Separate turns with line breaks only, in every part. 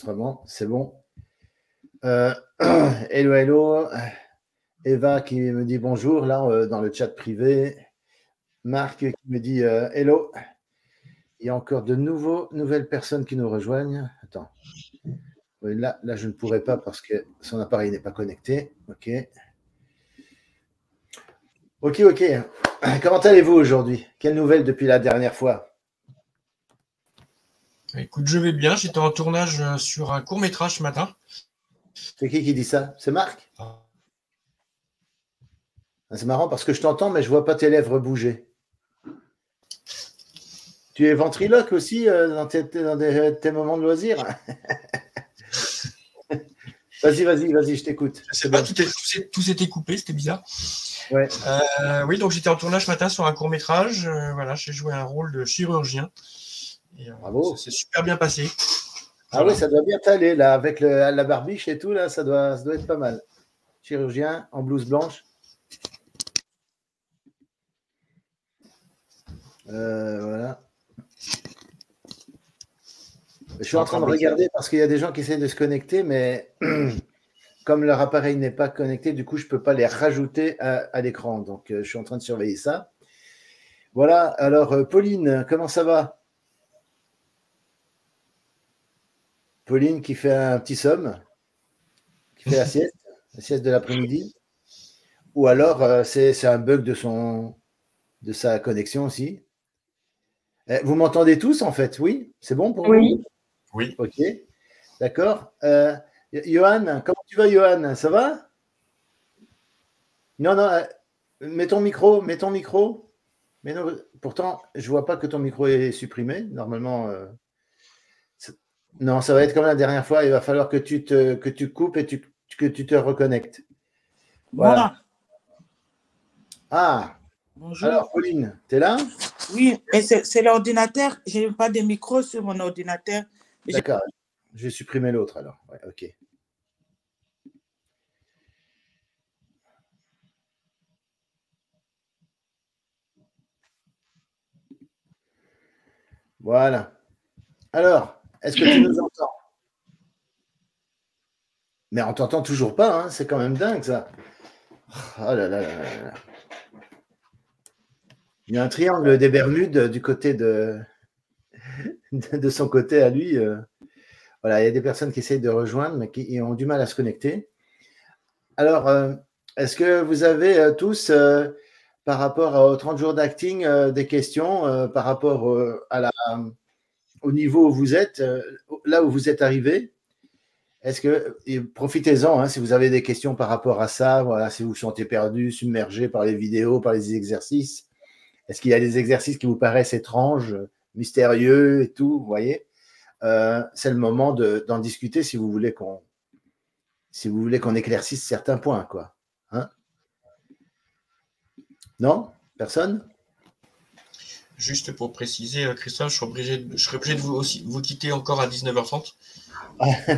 l'enregistrement, c'est bon. Hello, hello. Eva qui me dit bonjour, là, dans le chat privé. Marc qui me dit hello. Il y a encore de nouvelles personnes qui nous rejoignent. Attends. Oui, là, je ne pourrais pas parce que son appareil n'est pas connecté. OK. OK. Comment allez-vous aujourd'hui? Quelles nouvelles depuis la dernière fois?
Écoute, je vais bien. J'étais en tournage sur un court-métrage ce matin.
C'est qui dit ça? C'est Marc? C'est marrant parce que je t'entends, mais je ne vois pas tes lèvres bouger. Tu es ventriloque aussi dans tes moments de loisirs? Vas-y, je t'écoute.
Je sais pas, tout s'était coupé, c'était bizarre.
Ouais.
Oui, donc j'étais en tournage ce matin sur un court-métrage. Voilà, j'ai joué un rôle de chirurgien. Et,
bravo.
Ça s'est super bien passé.
Ah voilà. Oui, ça doit bien t'aller, là, avec la barbiche et tout, là, ça doit être pas mal. Chirurgien en blouse blanche. Voilà. Je suis en train de regarder parce qu'il y a des gens qui essaient de se connecter, mais comme leur appareil n'est pas connecté, du coup, je ne peux pas les rajouter à l'écran. Donc, je suis en train de surveiller ça. Voilà. Alors, Pauline, comment ça va? Pauline qui fait un petit somme, qui fait la sieste de l'après-midi. Ou alors, c'est un bug de sa connexion aussi. Vous m'entendez tous, en fait? Oui? C'est bon pour vous?
Oui.
OK. D'accord. Johan, comment tu vas, Johan? Ça va? Non, mets ton micro. Mais non, pourtant, je ne vois pas que ton micro est supprimé. Normalement, non, ça va être comme la dernière fois. Il va falloir que tu coupes et que tu te reconnectes. Voilà.
Moi.
Ah.
Bonjour.
Alors, Pauline, tu es là?
Oui, mais c'est l'ordinateur. Je n'ai pas de micro sur mon ordinateur.
D'accord. Je vais supprimer l'autre alors. Ouais, OK. Voilà. Alors, est-ce que tu nous entends? Mais on t'entend toujours pas, hein, c'est quand même dingue ça. Oh là là. Il y a un triangle des Bermudes du côté de son côté à lui. Voilà, il y a des personnes qui essayent de rejoindre, mais qui ont du mal à se connecter. Alors, est-ce que vous avez tous, par rapport aux 30 jours d'acting, des questions par rapport au niveau où vous êtes, là où vous êtes arrivé? Est-ce que, profitez-en, hein, si vous avez des questions par rapport à ça, voilà, si vous vous sentez perdu, submergé par les vidéos, par les exercices, est-ce qu'il y a des exercices qui vous paraissent étranges, mystérieux et tout, vous voyez? C'est le moment d'en discuter si vous voulez qu'on éclaircisse certains points, quoi. Hein? Non? Personne?
Juste pour préciser, Christophe, je serai obligé de vous quitter encore à 19h30.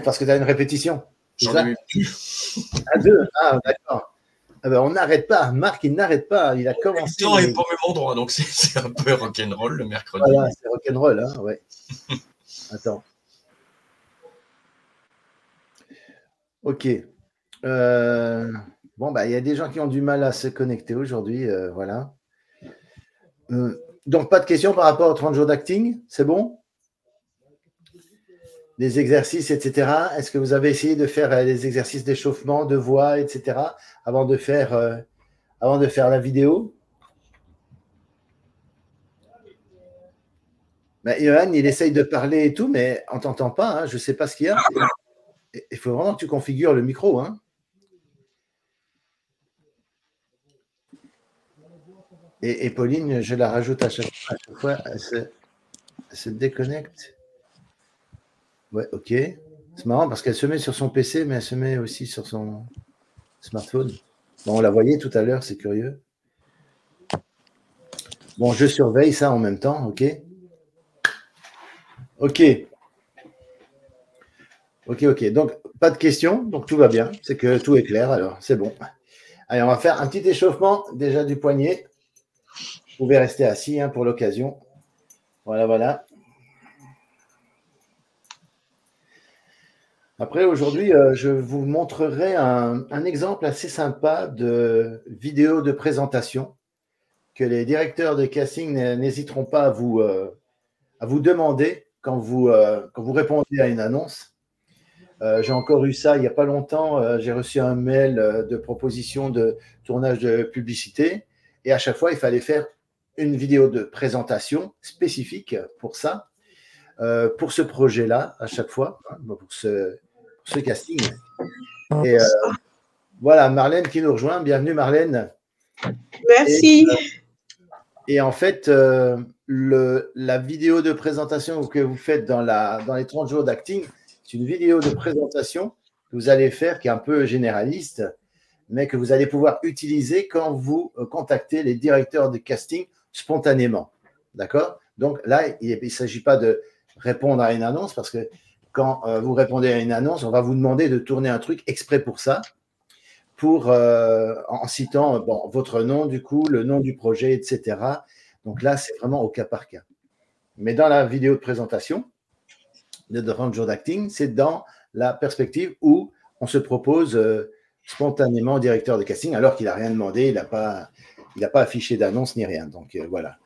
Parce que tu as une répétition.
J'en ai même plus.
À deux? Ah, d'accord. Ah ben, on n'arrête pas. Marc, il n'arrête pas. Il a commencé.
Le temps est pas au même endroit, donc c'est un peu rock'n'roll le mercredi.
Voilà, c'est rock'n'roll, hein, ouais. Attends. OK. Bon, bah, il y a des gens qui ont du mal à se connecter aujourd'hui, voilà. Donc, pas de questions par rapport aux 30 jours d'acting, c'est bon? Des exercices, etc. Est-ce que vous avez essayé de faire des exercices d'échauffement, de voix, etc. avant de faire la vidéo? Bah, Johan, il essaye de parler et tout, mais on ne t'entend pas, hein, je ne sais pas ce qu'il y a. Il faut vraiment que tu configures le micro, hein. Et Pauline, je la rajoute à chaque fois, elle se déconnecte. Ouais, OK. C'est marrant parce qu'elle se met sur son PC, mais elle se met aussi sur son smartphone. Bon, on la voyait tout à l'heure, c'est curieux. Bon, je surveille ça en même temps, OK? OK. Donc, pas de questions, donc tout va bien. C'est que tout est clair, alors c'est bon. Allez, on va faire un petit échauffement déjà du poignet. Vous pouvez rester assis, hein, pour l'occasion. Voilà. Après, aujourd'hui, je vous montrerai un exemple assez sympa de vidéo de présentation que les directeurs de casting n'hésiteront pas à vous demander quand vous répondez à une annonce. J'ai encore eu ça il n'y a pas longtemps. J'ai reçu un mail de proposition de tournage de publicité et à chaque fois, il fallait faire une vidéo de présentation spécifique pour ça, pour ce projet-là, à chaque fois, hein, pour ce casting. Et voilà, Marlène qui nous rejoint. Bienvenue, Marlène.
Merci.
Et en fait, la vidéo de présentation que vous faites dans les 30 jours d'acting, c'est une vidéo de présentation que vous allez faire qui est un peu généraliste, mais que vous allez pouvoir utiliser quand vous contactez les directeurs de casting spontanément. D'accord? Donc là, il ne s'agit pas de répondre à une annonce parce que quand vous répondez à une annonce, on va vous demander de tourner un truc exprès pour ça, en citant votre nom, du coup, le nom du projet, etc. Donc là, c'est vraiment au cas par cas. Mais dans la vidéo de présentation de 30 jours d'acting, c'est dans la perspective où on se propose spontanément au directeur de casting, alors qu'il n'a rien demandé, il n'a pas affiché d'annonce ni rien. Donc voilà.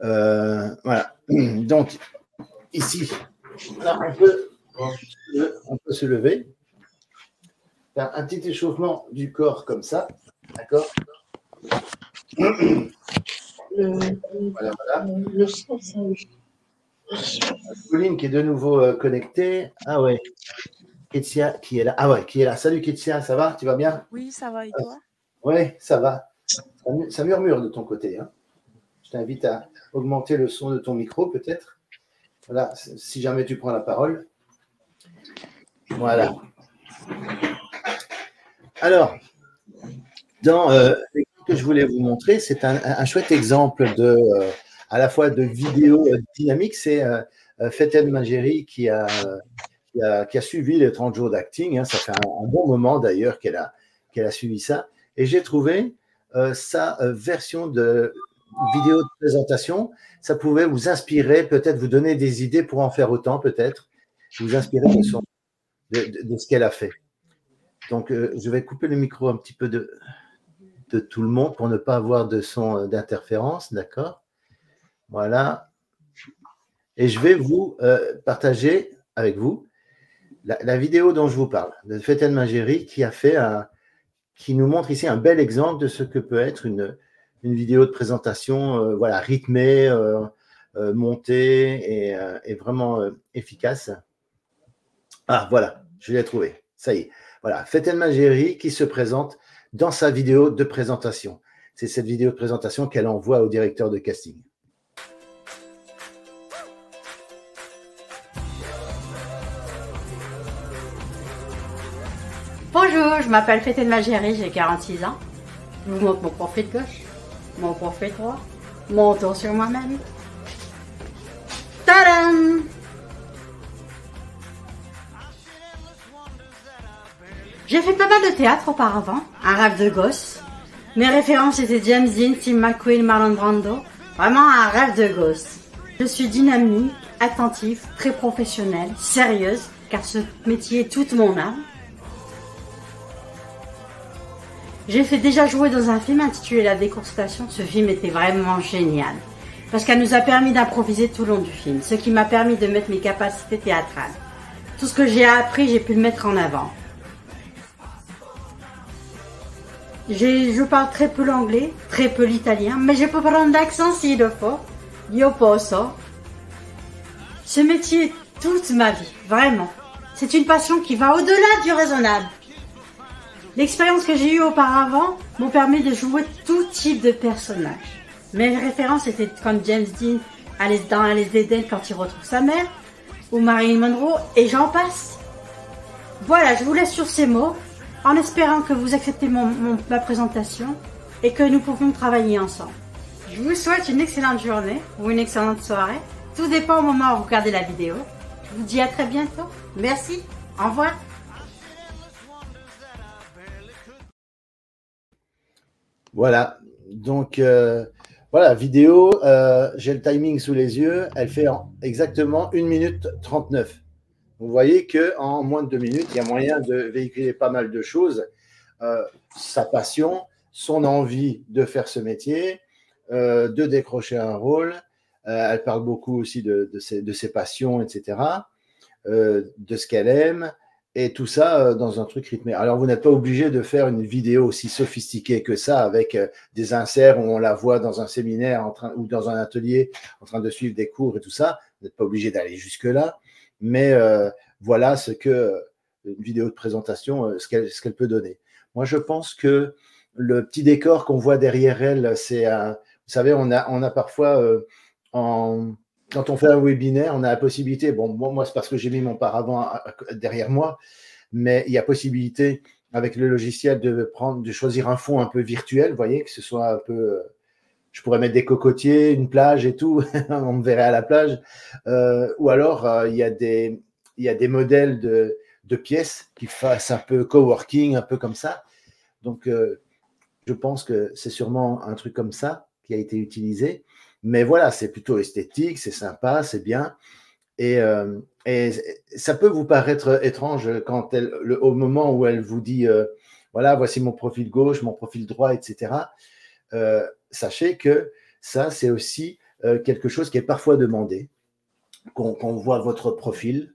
Voilà. Donc ici, là, on peut se lever, faire un petit échauffement du corps comme ça, d'accord? Voilà. Pauline qui est de nouveau connectée. Ah ouais. Ketsia qui est là. Ah ouais, qui est là. Salut Ketsia, ça va? Tu vas bien?
Oui, ça va et toi?
Oui, ça va. Ça murmure de ton côté. Hein. Je t'invite à augmenter le son de ton micro peut-être. Voilà, si jamais tu prends la parole. Voilà. Alors, dans l'exemple que je voulais vous montrer, c'est un chouette exemple à la fois de vidéo dynamique. C'est Faten Majeri qui a suivi les 30 jours d'acting. Hein. Ça fait un bon moment d'ailleurs qu'elle a suivi ça. Et j'ai trouvé sa version de vidéo de présentation. Ça pouvait vous inspirer, peut-être vous donner des idées pour en faire autant, peut-être. Vous inspirer de ce qu'elle a fait. Donc, je vais couper le micro un petit peu de tout le monde pour ne pas avoir de son d'interférence. D'accord? Voilà. Et je vais vous partager avec vous la vidéo dont je vous parle, de Faten Majeri, qui nous montre ici un bel exemple de ce que peut être une vidéo de présentation voilà, rythmée, montée et vraiment efficace. Ah, voilà, je l'ai trouvé. Ça y est. Voilà, Faten Majeri qui se présente dans sa vidéo de présentation. C'est cette vidéo de présentation qu'elle envoie au directeur de casting.
Bonjour, je m'appelle Faten Majeri, j'ai 46 ans. Je vous montre mon profil gauche, mon profil droit, mon tour sur moi-même. Tadam! J'ai fait pas mal de théâtre auparavant, un rêve de gosse. Mes références étaient James Dean, Tim McQueen, Marlon Brando. Vraiment un rêve de gosse. Je suis dynamique, attentive, très professionnelle, sérieuse, car ce métier est toute mon âme. J'ai fait déjà jouer dans un film intitulé La Décourstation. Ce film était vraiment génial, parce qu'elle nous a permis d'improviser tout le long du film, ce qui m'a permis de mettre mes capacités théâtrales. Tout ce que j'ai appris, j'ai pu le mettre en avant. Je parle très peu l'anglais, très peu l'italien, mais je peux prendre l'accent s'il le faut. Io posso. Ce métier est toute ma vie, vraiment. C'est une passion qui va au-delà du raisonnable. L'expérience que j'ai eue auparavant m'ont permis de jouer tout type de personnages. Mes références étaient comme James Dean dans Alice d'Eden quand il retrouve sa mère, ou Marilyn Monroe, et j'en passe. Voilà, je vous laisse sur ces mots, en espérant que vous acceptez ma présentation et que nous pouvons travailler ensemble. Je vous souhaite une excellente journée ou une excellente soirée. Tout dépend au moment où vous regardez la vidéo. Je vous dis à très bientôt. Merci. Au revoir.
Voilà. Donc, voilà, vidéo. J'ai le timing sous les yeux. Elle fait exactement 1 minute 39. vous voyez qu'en moins de 2 minutes, il y a moyen de véhiculer pas mal de choses. Sa passion, son envie de faire ce métier, de décrocher un rôle. Elle parle beaucoup aussi de ses passions, etc., de ce qu'elle aime, et tout ça dans un truc rythmé. Alors, vous n'êtes pas obligé de faire une vidéo aussi sophistiquée que ça, avec des inserts où on la voit dans un séminaire ou dans un atelier en train de suivre des cours et tout ça. Vous n'êtes pas obligé d'aller jusque-là, mais voilà ce que une vidéo de présentation, ce qu'elle peut donner. Moi, je pense que le petit décor qu'on voit derrière elle, c'est un… Vous savez, on a parfois… Quand on fait un webinaire, on a la possibilité, bon, moi c'est parce que j'ai mis mon paravent derrière moi, mais il y a possibilité avec le logiciel de choisir un fond un peu virtuel, vous voyez, que ce soit un peu, je pourrais mettre des cocotiers, une plage et tout, on me verrait à la plage, ou alors il y a des modèles de pièces qui fassent un peu coworking, un peu comme ça. Donc je pense que c'est sûrement un truc comme ça qui a été utilisé. Mais voilà, c'est plutôt esthétique, c'est sympa, c'est bien. Et ça peut vous paraître étrange quand au moment où elle vous dit voilà, voici mon profil gauche, mon profil droit, etc. Sachez que ça, c'est aussi quelque chose qui est parfois demandé, qu'on voit votre profil,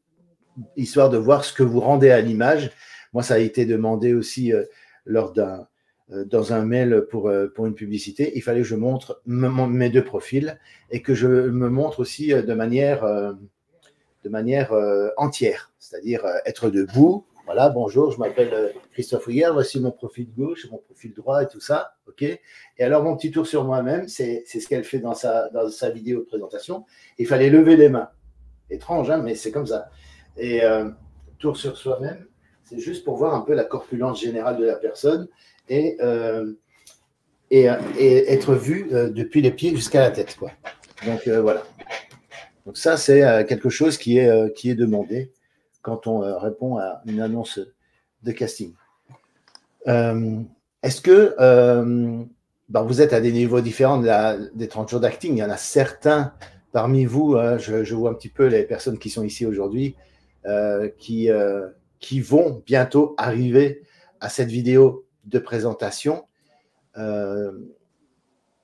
histoire de voir ce que vous rendez à l'image. Moi, ça a été demandé aussi dans un mail pour une publicité. Il fallait que je montre mes 2 profils et que je me montre aussi de manière entière, c'est-à-dire être debout. Voilà, bonjour, je m'appelle Christophe Huygher, voici mon profil gauche, mon profil droit et tout ça. OK. Et alors, mon petit tour sur moi-même, c'est ce qu'elle fait dans sa vidéo de présentation. Il fallait lever les mains. Étrange, hein, mais c'est comme ça. Et tour sur soi-même, c'est juste pour voir un peu la corpulence générale de la personne et être vu depuis les pieds jusqu'à la tête, quoi. Donc voilà. Donc ça, c'est quelque chose qui est demandé quand on répond à une annonce de casting. Est-ce que vous êtes à des niveaux différents des 30 jours d'acting? Il y en a certains parmi vous, je vois un petit peu les personnes qui sont ici aujourd'hui, qui vont bientôt arriver à cette vidéo de présentation. Il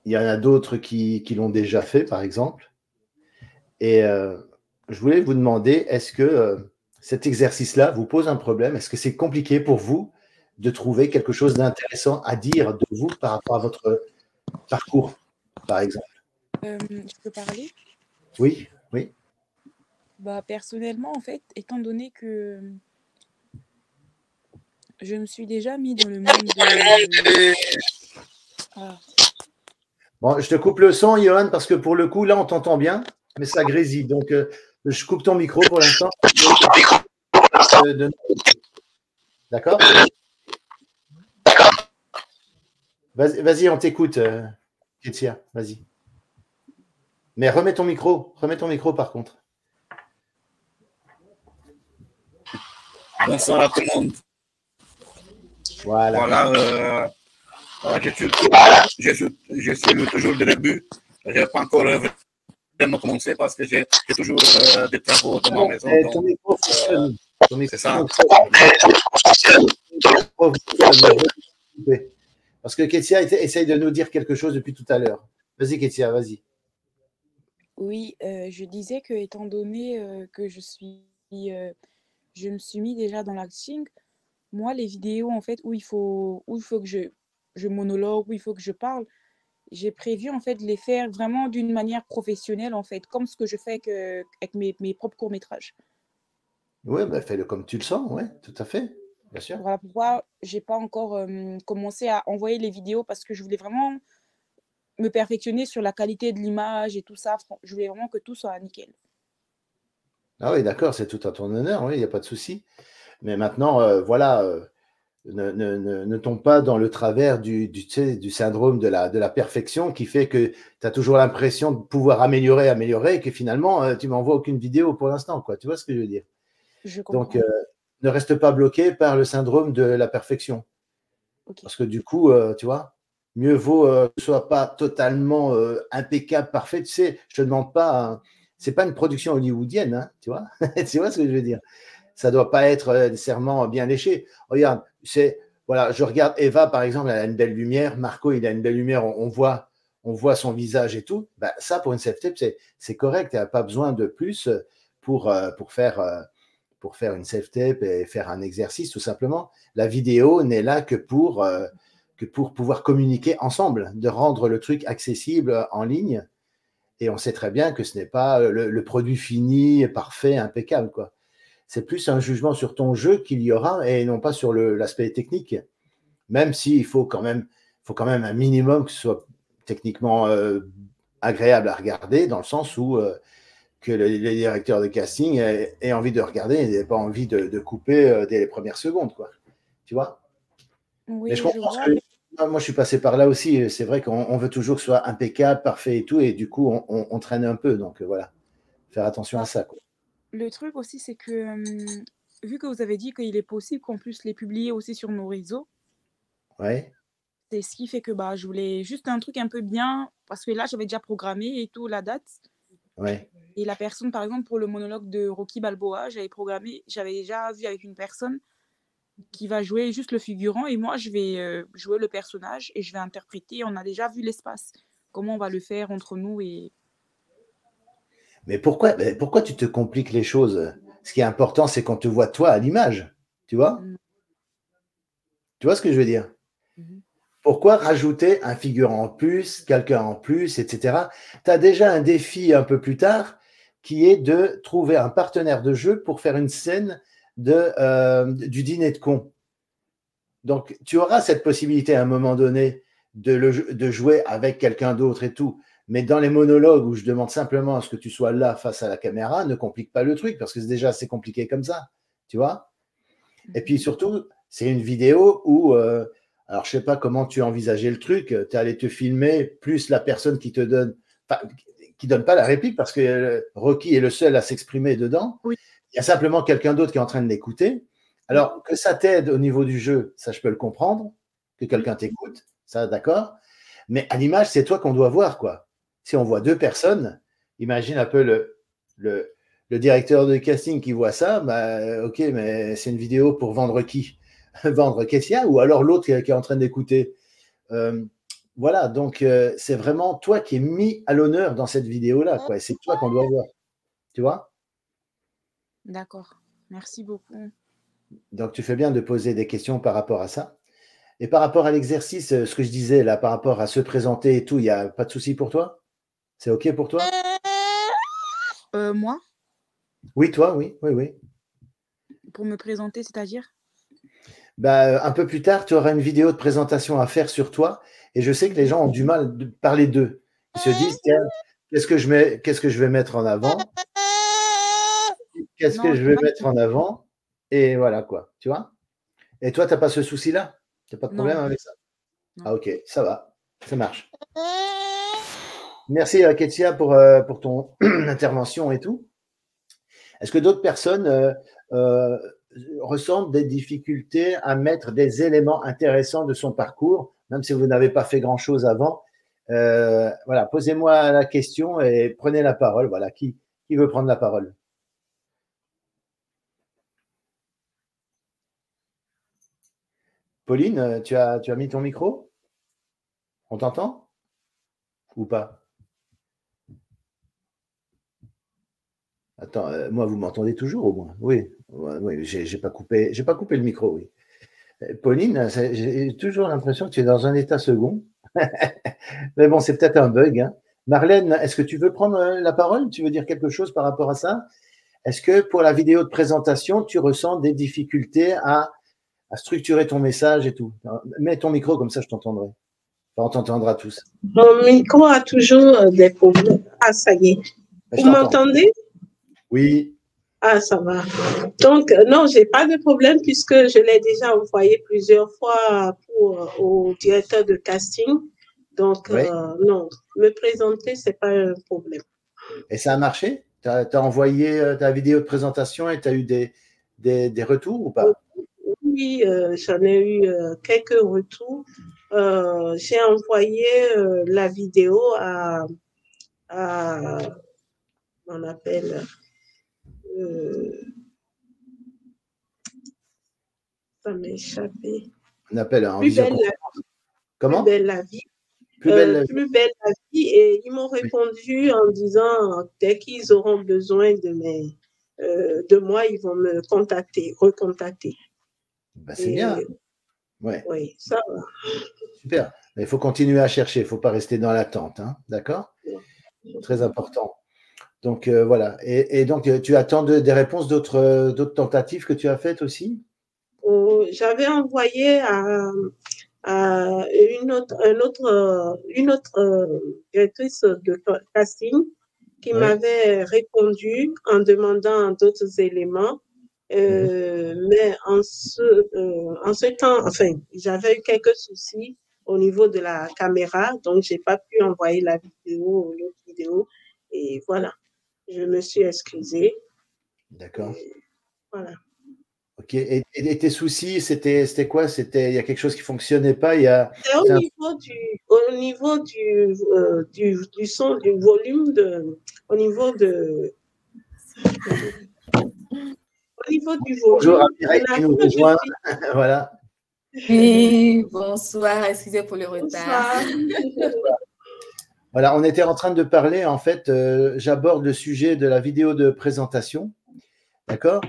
y en a d'autres qui l'ont déjà fait, par exemple. Et je voulais vous demander, est-ce que cet exercice-là vous pose un problème? Est-ce que c'est compliqué pour vous de trouver quelque chose d'intéressant à dire de vous par rapport à votre parcours, par exemple?
Je peux parler?
Oui, oui.
Personnellement, en fait, étant donné que je me suis déjà mis dans le monde de… Ah.
Bon, je te coupe le son, Johan, parce que pour le coup, là, on t'entend bien, mais ça grésille. Donc, je coupe ton micro pour l'instant. D'accord? Vas-y, on t'écoute, Kétia, vas-y. Mais remets ton micro par contre.
Bonsoir à tout le monde.
Voilà.
Je suis toujours au début. Je n'ai pas encore vraiment commencé parce que j'ai toujours des travaux dans ma maison.
Ton micro fonctionne.
C'est ça.
Parce que Kétia essaye de nous dire quelque chose depuis tout à l'heure. Vas-y, Kétia, vas-y.
Oui, je disais que étant donné que je me suis mis déjà dans l'acting, moi, les vidéos en fait où il faut que je monologue, où il faut que je parle, j'ai prévu en fait de les faire vraiment d'une manière professionnelle en fait, comme ce que je fais avec mes propres courts-métrages.
Oui, fais-le comme tu le sens, oui, tout à fait, bien sûr.
Voilà pourquoi j'ai pas encore commencé à envoyer les vidéos parce que je voulais vraiment me perfectionner sur la qualité de l'image et tout ça. Je voulais vraiment que tout soit nickel.
Ah oui, d'accord, c'est tout à ton honneur, oui, il n'y a pas de souci. Mais maintenant, ne tombe pas dans le travers du syndrome de la perfection qui fait que tu as toujours l'impression de pouvoir améliorer et que finalement, tu m'envoies aucune vidéo pour l'instant, quoi. Tu vois ce que je veux dire?
Je comprends.
Donc, ne reste pas bloqué par le syndrome de la perfection.
Okay.
Parce que du coup, tu vois, mieux vaut que ce ne soit pas totalement impeccable, parfait. Tu sais, je ne te demande pas c'est pas une production hollywoodienne, hein, tu vois? Tu vois ce que je veux dire? Ça doit pas être nécessairement bien léché. Regarde, voilà, je regarde Eva, par exemple, elle a une belle lumière. Marco, il a une belle lumière. On voit son visage et tout. Bah, ça, pour une self-tape, c'est correct. Il n'y a pas besoin de plus pour faire une self-tape et faire un exercice, tout simplement. La vidéo n'est là que pour pouvoir communiquer ensemble, de rendre le truc accessible en ligne. Et on sait très bien que ce n'est pas le produit fini, parfait, impeccable, quoi. C'est plus un jugement sur ton jeu qu'il y aura et non pas sur l'aspect technique. Même s'il faut quand même un minimum que ce soit techniquement agréable à regarder, dans le sens où que les directeurs de casting aient envie de regarder et n'aient pas envie de couper dès les premières secondes, quoi. Tu vois?
Oui,
Mais je
je
comprends
vois.
moi, je suis passé par là aussi. C'est vrai qu'on veut toujours que ce soit impeccable, parfait et tout, et du coup, on traîne un peu. Donc voilà, faire attention à ça, quoi.
Le truc aussi, c'est que vu que vous avez dit qu'il est possible qu'on puisse les publier aussi sur nos réseaux,
Ouais,
c'est ce qui fait que bah, je voulais juste un truc un peu bien, parce que là, j'avais déjà programmé et tout, la date.
ouais.
Et la personne, par exemple, pour le monologue de Rocky Balboa, j'avais déjà vu avec une personne qui va jouer juste le figurant et moi, je vais jouer le personnage et je vais interpréter. On a déjà vu l'espace, comment on va le faire entre nous et...
Mais pourquoi tu te compliques les choses? Ce qui est important, c'est qu'on te voit toi à l'image. Tu vois?
Mm.
Tu vois ce que je veux dire?
Mhm.
Pourquoi rajouter un figurant en plus, quelqu'un en plus, etc. Tu as déjà un défi un peu plus tard qui est de trouver un partenaire de jeu pour faire une scène du dîner de cons. Donc, tu auras cette possibilité à un moment donné de jouer avec quelqu'un d'autre et tout. Mais dans les monologues où je demande simplement à ce que tu sois là face à la caméra, ne complique pas le truc parce que c'est déjà assez compliqué comme ça. Tu vois? Et puis surtout, c'est une vidéo où, alors je sais pas comment tu as envisagé le truc, tu es allé te filmer, plus la personne qui te donne, qui donne pas la réplique parce que Rocky est le seul à s'exprimer dedans.
Oui.
Il y a simplement quelqu'un d'autre qui est en train de l'écouter. Alors que ça t'aide au niveau du jeu, ça je peux le comprendre, que quelqu'un t'écoute, ça d'accord. Mais à l'image, c'est toi qu'on doit voir, quoi. Si on voit deux personnes, imagine un peu le directeur de casting qui voit ça, bah, ok, mais c'est une vidéo pour vendre qui? Vendre Kessia ou alors l'autre qui est en train d'écouter. Voilà, donc c'est vraiment toi qui es mis à l'honneur dans cette vidéo-là, quoi. Et c'est toi qu'on doit voir. Tu vois?
D'accord. Merci beaucoup.
Donc tu fais bien de poser des questions par rapport à ça. Et par rapport à l'exercice, ce que je disais là, par rapport à se présenter et tout, il n'y a pas de souci pour toi? C'est OK pour toi?
Moi,
Oui, toi, oui, oui, oui.
pour me présenter, c'est-à-dire?
Bah, un peu plus tard, tu auras une vidéo de présentation à faire sur toi. Et je sais que les gens ont du mal de parler d'eux. Ils se disent, tiens, qu'est-ce que je vais mettre en avant? Qu'est-ce que
Non,
je vais mettre en avant? Et voilà quoi, tu vois? Et toi, tu n'as pas ce souci-là? Tu n'as pas de problème
non,
avec ça?
non.
Ah, ok, ça va, ça marche. Merci, Ketia, pour ton intervention et tout. Est-ce que d'autres personnes ressentent des difficultés à mettre des éléments intéressants de son parcours, même si vous n'avez pas fait grand-chose avant? Voilà, posez-moi la question et prenez la parole. Voilà, qui veut prendre la parole? Pauline, tu as mis ton micro? On t'entend ou pas? Attends, moi, vous m'entendez toujours au moins? Oui, oui, j'ai pas coupé le micro, oui. Pauline, j'ai toujours l'impression que tu es dans un état second. Mais bon, c'est peut-être un bug, hein. Marlène, est-ce que tu veux prendre la parole? Tu veux dire quelque chose par rapport à ça? Est-ce que pour la vidéo de présentation, tu ressens des difficultés à structurer ton message et tout? Mets ton micro, comme ça je t'entendrai. Enfin, on t'entendra tous.
Mon micro a toujours des problèmes. Ah, ça y est.
Ben, je
Vous
t'entends.
m'entendez?
Oui.
Ah, ça va. Donc, non, j'ai pas de problème puisque je l'ai déjà envoyé plusieurs fois au directeur de casting. Donc,
Ouais.
non, me présenter, c'est pas un problème.
Et ça a marché? Tu as envoyé ta vidéo de présentation et tu as eu des retours ou pas?
Oui, j'en ai eu quelques retours. J'ai envoyé la vidéo à on appelle, ça m'est échappé.
On appelle en
Plus belle la
visioconférence.
vie.
Comment?
Plus belle la vie.
Plus belle la vie.
Plus belle la vie. Et ils m'ont répondu en disant, dès qu'ils auront besoin de moi, ils vont me recontacter.
Ben, c'est bien. Ouais.
Oui, ça va.
Super. Mais il faut continuer à chercher. Il ne faut pas rester dans l'attente. Hein? D'accord? Très important. Donc, voilà. Et donc, tu attends des réponses d'autres tentatives que tu as faites aussi?
J'avais envoyé à une autre directrice de casting qui m'avait répondu en demandant d'autres éléments. Mais en ce temps, enfin, j'avais eu quelques soucis au niveau de la caméra, donc je n'ai pas pu envoyer la vidéo, l'autre vidéo, et voilà, je me suis excusée.
D'accord.
Voilà.
Ok. Et tes soucis, c'était quoi? Il y a quelque chose qui ne fonctionnait pas?
C'est au niveau du son, du volume, au niveau du volume.
Bonjour à Mireille qui nous rejoint. Voilà.
Oui, bonsoir, excusez pour le retard.
Voilà, on était en train de parler, en fait, j'aborde le sujet de la vidéo de présentation, d'accord?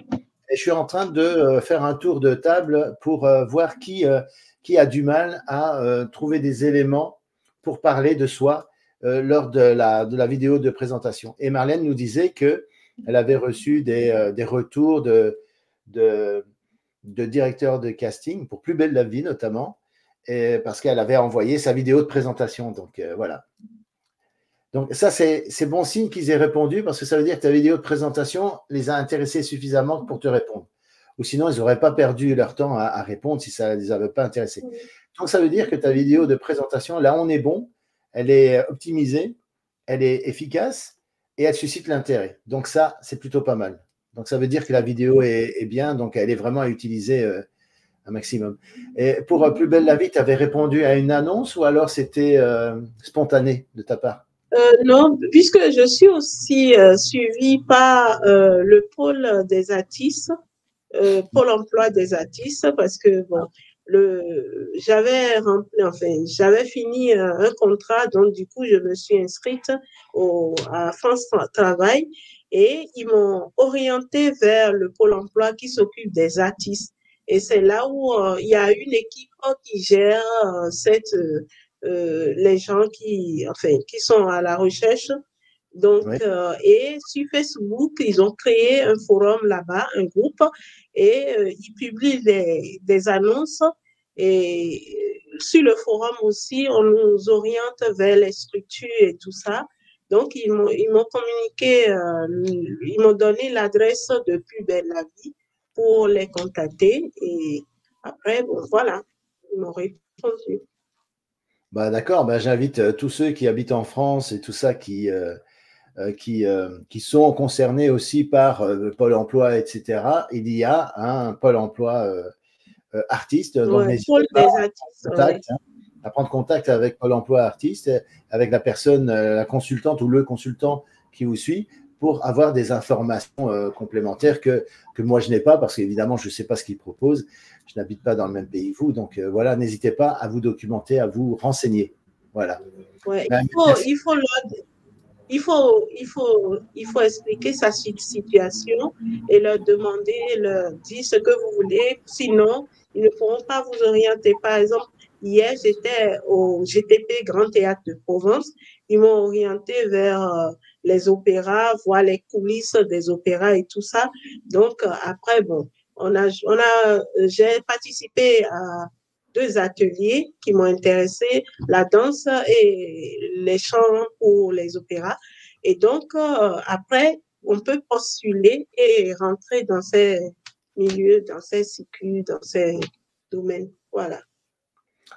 Et je suis en train de faire un tour de table pour voir qui a du mal à trouver des éléments pour parler de soi lors de la vidéo de présentation. Et Marlène nous disait qu'elle avait reçu des retours de directeurs de casting, pour Plus belle la vie notamment, parce qu'elle avait envoyé sa vidéo de présentation. Donc, voilà. Donc, ça, c'est bon signe qu'ils aient répondu parce que ça veut dire que ta vidéo de présentation les a intéressés suffisamment pour te répondre. Ou sinon, ils n'auraient pas perdu leur temps à répondre si ça ne les avait pas intéressés. Donc, ça veut dire que ta vidéo de présentation, là, on est bon, elle est optimisée, elle est efficace et elle suscite l'intérêt. Donc, ça, c'est plutôt pas mal. Donc, ça veut dire que la vidéo est bien, donc elle est vraiment à utiliser un maximum. Et pour Plus belle la vie, tu avais répondu à une annonce ou alors c'était spontané de ta part?
Non, puisque je suis aussi suivie par le pôle des artistes, Pôle emploi des artistes, parce que bon, j'avais fini un contrat, donc du coup, je me suis inscrite à France Travail et ils m'ont orientée vers le Pôle emploi qui s'occupe des artistes. Et c'est là où il y a une équipe qui gère les gens qui sont à la recherche. Donc, et sur Facebook, ils ont créé un forum là-bas, un groupe, et ils publient des annonces. Et sur le forum aussi, on nous oriente vers les structures et tout ça. Donc, ils m'ont communiqué, ils m'ont donné l'adresse de Plus belle la vie pour les contacter. Et après, bon, voilà, ils m'ont répondu.
Bah, d'accord, bah, j'invite tous ceux qui habitent en France et tout ça qui sont concernés aussi par Pôle emploi, etc. Il y a un Pôle emploi artiste. Donc, n'hésitez pas à prendre contact avec Pôle emploi artiste, avec la personne, la consultante ou le consultant qui vous suit, pour avoir des informations complémentaires que moi je n'ai pas, parce qu'évidemment je ne sais pas ce qu'ils proposent. Je n'habite pas dans le même pays que vous. Donc voilà, n'hésitez pas à vous documenter, à vous renseigner. Voilà.
Ouais, il faut expliquer sa situation et leur demander, leur dire ce que vous voulez. Sinon, ils ne pourront pas vous orienter. Par exemple, hier, j'étais au GTP Grand Théâtre de Provence. Ils m'ont orienté vers les opéras, voir les coulisses des opéras et tout ça. Donc, après, bon, j'ai participé à 2 ateliers qui m'ont intéressé, la danse et les chants pour les opéras. Et donc, après, on peut postuler et rentrer dans ces milieux, dans ces cycles, dans ces domaines. Voilà.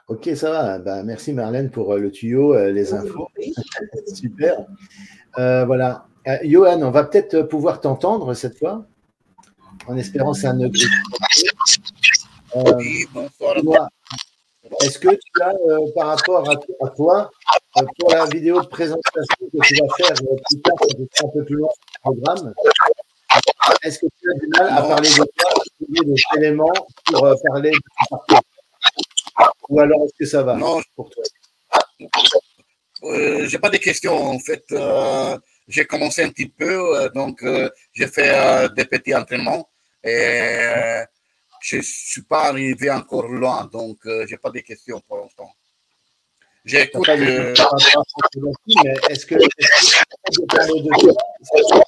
Ok, ça va. Ben, merci Marlène pour le tuyau, les infos. Super. Voilà. Johan, on va peut-être pouvoir t'entendre cette fois, en espérant que c'est un upgrade. est-ce que tu as, par rapport à toi, pour la vidéo de présentation que tu vas faire plus tard, quand tu seras un peu plus loin sur le programme, est-ce que tu as du mal à parler de toi, à trouver des éléments pour parler de ton parcours? Ou alors est-ce que ça va
Non,
pour toi?
j'ai pas de questions en fait. J'ai commencé un petit peu, donc j'ai fait des petits entraînements et je suis pas arrivé encore loin, donc j'ai pas de questions pour l'instant. J'écoute.
Pas de mais est-ce que de parler de toi, c'est un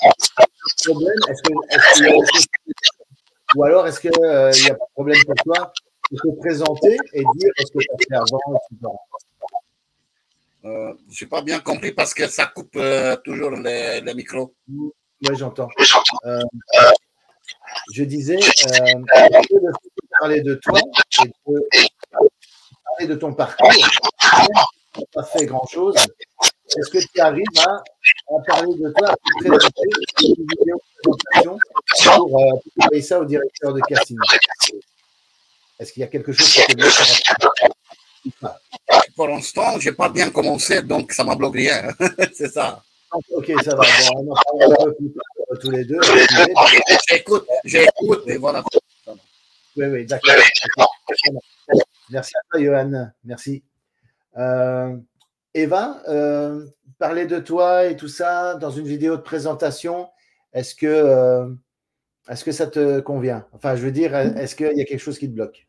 problème? Est-ce qu'il y a des choses ou alors est-ce qu'il n'y a pas de problème pour toi de te présenter et dire ce que tu as fait avant, etc.
Je n'ai pas bien compris parce que ça coupe toujours les micros.
Oui, j'entends. Je disais, de parler de toi et de parler de ton parcours, tu n'as pas fait grand-chose. Est-ce que tu arrives à parler de toi, à te présenter une vidéo de présentation pour envoyer ça au directeur de casting? Est-ce qu'il y a quelque chose qui te bloque?
Pour l'instant, je n'ai pas bien commencé, donc ça m'a bloqué rien. C'est ça.
Ok, ça va. Bon, on en parlera un peu plus tard tous les deux.
J'écoute et voilà.
Oui, d'accord. Merci à toi, Johan. Merci. Eva, parler de toi et tout ça dans une vidéo de présentation, est-ce que ça te convient? Enfin, je veux dire, est-ce qu'il y a quelque chose qui te bloque?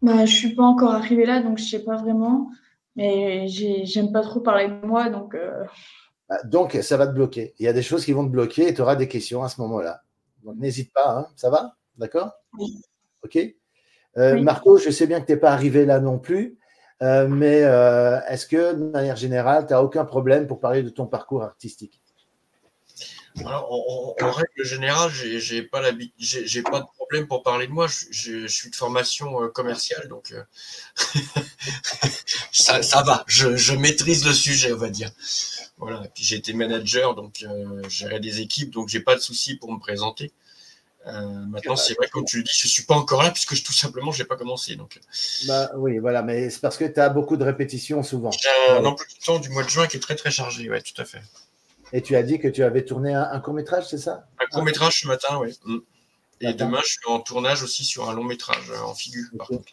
Bah, je ne suis pas encore arrivée là, donc je ne sais pas vraiment. Mais j'aime pas trop parler de moi, donc…
Donc, ça va te bloquer. Il y a des choses qui vont te bloquer et tu auras des questions à ce moment-là. Donc, n'hésite pas, hein. Ça va? D'accord?
Oui.
Ok. Marco, je sais bien que tu n'es pas arrivé là non plus, mais est-ce que, de manière générale, tu n'as aucun problème pour parler de ton parcours artistique?
Alors, en règle générale, j'ai pas de problème pour parler de moi. Je suis de formation commerciale, donc ça va. Je maîtrise le sujet, on va dire. Voilà. Et puis j'ai été manager, donc gérer des équipes, donc j'ai pas de souci pour me présenter. Maintenant, c'est vrai, comme tu le dis, je suis pas encore là puisque tout simplement, j'ai pas commencé. Donc.
Bah, oui, voilà, mais c'est parce que tu as beaucoup de répétitions souvent.
J'ai un emploi du temps du mois de juin qui est très très chargé, ouais, tout à fait.
Et tu as dit que tu avais tourné un court-métrage, c'est ça?
Un court-métrage ce matin, oui. Et demain, je suis en tournage aussi sur un long-métrage en figure, par contre.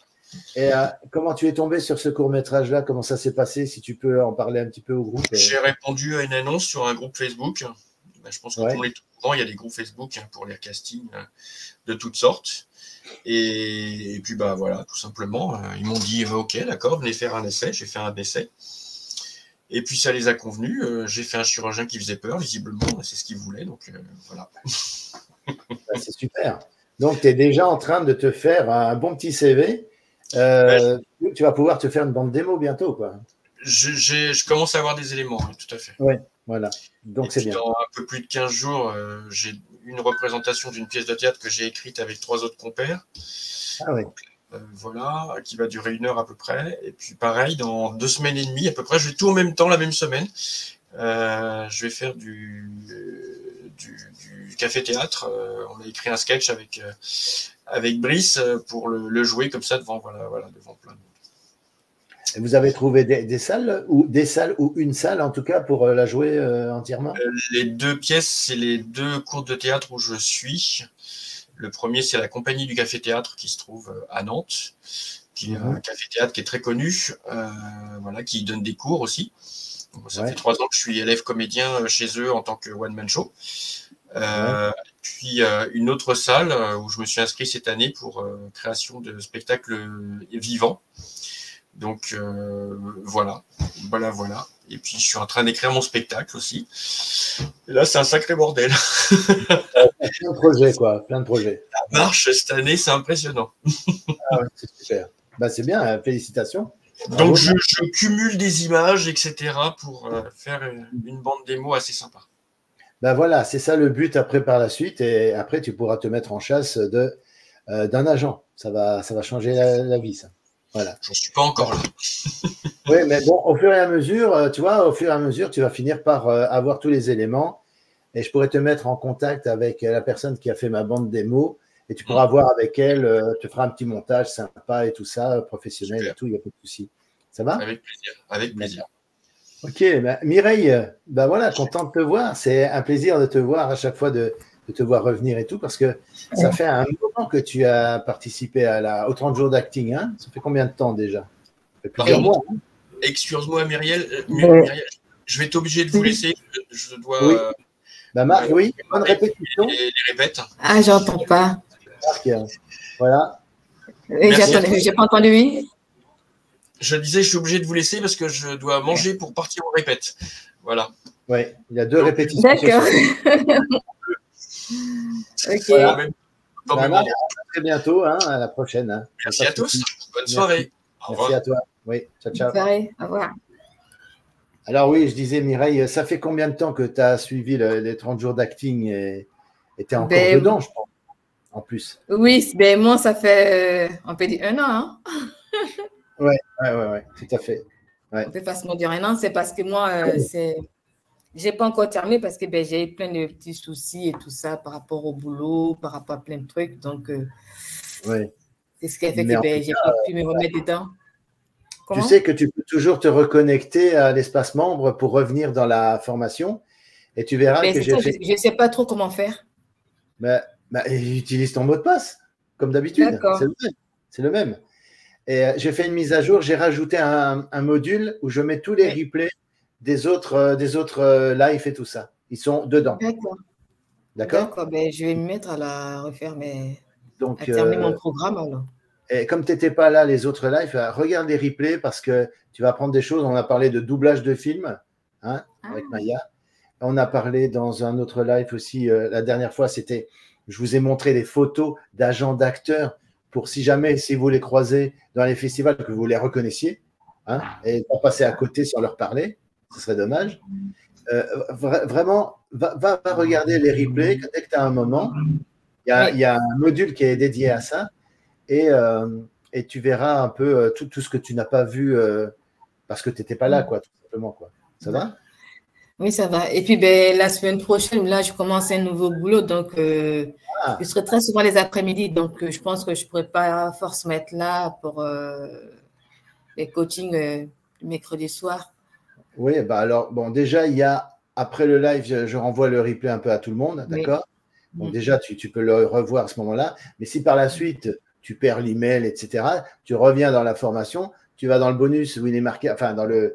Et comment tu es tombé sur ce court-métrage-là? Comment ça s'est passé? Si tu peux en parler un petit peu au groupe.
J'ai répondu à une annonce sur un groupe Facebook. Je pense que tout le monde est au courant. Il y a des groupes Facebook pour les castings de toutes sortes. Et puis, bah voilà, tout simplement, ils m'ont dit OK, d'accord, venez faire un essai. J'ai fait un essai. Et puis ça les a convenus. J'ai fait un chirurgien qui faisait peur, visiblement. C'est ce qu'ils voulaient. Donc voilà.
C'est super. Donc, tu es déjà en train de te faire un bon petit CV. Tu vas pouvoir te faire une bande démo bientôt, quoi.
Je commence à avoir des éléments, oui, tout à fait.
Oui, voilà. Donc, c'est bien.
Dans un peu plus de 15 jours, j'ai une représentation d'une pièce de théâtre que j'ai écrite avec 3 autres compères.
Ah oui.
Voilà, qui va durer 1 heure à peu près. Et puis pareil, dans 2 semaines et demie à peu près, je vais tout en même temps, la même semaine. Je vais faire du café-théâtre. On a écrit un sketch avec Brice pour le jouer comme ça devant plein de monde.
Et vous avez trouvé des salles ou une salle en tout cas pour la jouer entièrement?
Les 2 pièces, c'est les 2 cours de théâtre où je suis. Le premier, c'est la compagnie du café-théâtre qui se trouve à Nantes, qui est un café-théâtre qui est très connu, voilà, qui donne des cours aussi. Donc, ça fait 3 ans que je suis élève comédien chez eux en tant que one-man show. Puis une autre salle où je me suis inscrit cette année pour création de spectacles vivants. Donc voilà. Et puis je suis en train d'écrire mon spectacle aussi. Et là, c'est un sacré bordel.
Plein de projets, quoi. Plein de projets.
Ça marche cette année, c'est impressionnant.
Ah ouais, c'est super. Bah, c'est bien, félicitations.
Donc je cumule des images, etc. pour faire une bande démo assez sympa.
Ben voilà, c'est ça le but après par la suite. Et après, tu pourras te mettre en chasse d'un agent. Ça va changer la vie, ça. Voilà.
J'en suis pas encore là.
Oui, mais bon, au fur et à mesure, tu vois, tu vas finir par avoir tous les éléments. Et je pourrais te mettre en contact avec la personne qui a fait ma bande démo et tu pourras voir avec elle, te fera un petit montage sympa et tout ça, professionnel et tout, il n'y a pas de souci. Ça va?
Avec plaisir, avec plaisir.
Ok, bah, Mireille, bah voilà, content de te voir. C'est un plaisir de te voir à chaque fois, de te voir revenir et tout, parce que ça fait un moment que tu as participé aux 30 jours d'acting. Hein, ça fait combien de temps déjà? Ça fait plusieurs mois. Hein.
Excuse-moi, Myriel, Myriel, je vais être obligé de vous laisser. Je dois.
Oui. Bah, Marc, oui, bonne répétition.
Les répètes.
Ah, j'entends pas.
Marc, voilà.
J'ai pas entendu, oui.
Je disais, je suis obligé de vous laisser parce que je dois manger pour partir aux répètes. Voilà.
Oui, il y a 2 répétitions.
D'accord. Ok.
Voilà. Bah, Marc, à très bientôt, hein, à la prochaine. Hein.
Merci à tous. Bonne soirée. Au revoir.
Merci à toi. Oui, ciao, ciao.
Bonne soirée. Au revoir.
Alors oui, je disais, Mireille, ça fait combien de temps que tu as suivi les 30 jours d'acting et tu es encore dedans, je pense, en plus?
Oui, ben moi, ça fait, on peut dire 1 an. Hein?
Oui, tout à fait. Ouais.
On peut facilement dire 1 an, c'est parce que moi, j'ai pas encore terminé parce que j'ai eu plein de petits soucis et tout ça par rapport au boulot, par rapport à plein de trucs. Donc, c'est ce qui a fait que j'ai pas pu me remettre dedans. Comment?
Tu sais que tu peux toujours te reconnecter à l'espace membre pour revenir dans la formation et tu verras que j'ai fait…
Je ne sais pas trop comment faire.
Utilise ton mot de passe, comme d'habitude. C'est le même. Et j'ai fait une mise à jour, j'ai rajouté un module où je mets tous les replays des autres lives et tout ça. Ils sont dedans. D'accord.
Je vais me mettre à la refaire, à terminer mon programme alors.
Et comme tu n'étais pas là, les autres lives, regarde les replays parce que tu vas apprendre des choses. On a parlé de doublage de films avec Maya. On a parlé dans un autre live aussi, la dernière fois, je vous ai montré des photos d'agents d'acteurs pour si vous les croisez dans les festivals, que vous les reconnaissiez, et pas passer à côté sans leur parler, ce serait dommage. Vraiment, va regarder les replays dès que tu as un moment. Il y a un module qui est dédié à ça, et tu verras un peu tout ce que tu n'as pas vu parce que tu n'étais pas là, quoi, tout simplement. Quoi. Ça va?
Oui, ça va. Et puis, la semaine prochaine, là, je commence un nouveau boulot. Donc, je serai très souvent les après-midi. Donc, je pense que je ne pourrais pas forcément être là pour les coachings mercredi soir.
Oui, alors, bon, déjà, après le live, je renvoie le replay un peu à tout le monde, d'accord? Donc, déjà, tu peux le revoir à ce moment-là. Mais si par la suite, tu perds l'email, etc., tu reviens dans la formation, tu vas dans le bonus où il est marqué, enfin, dans le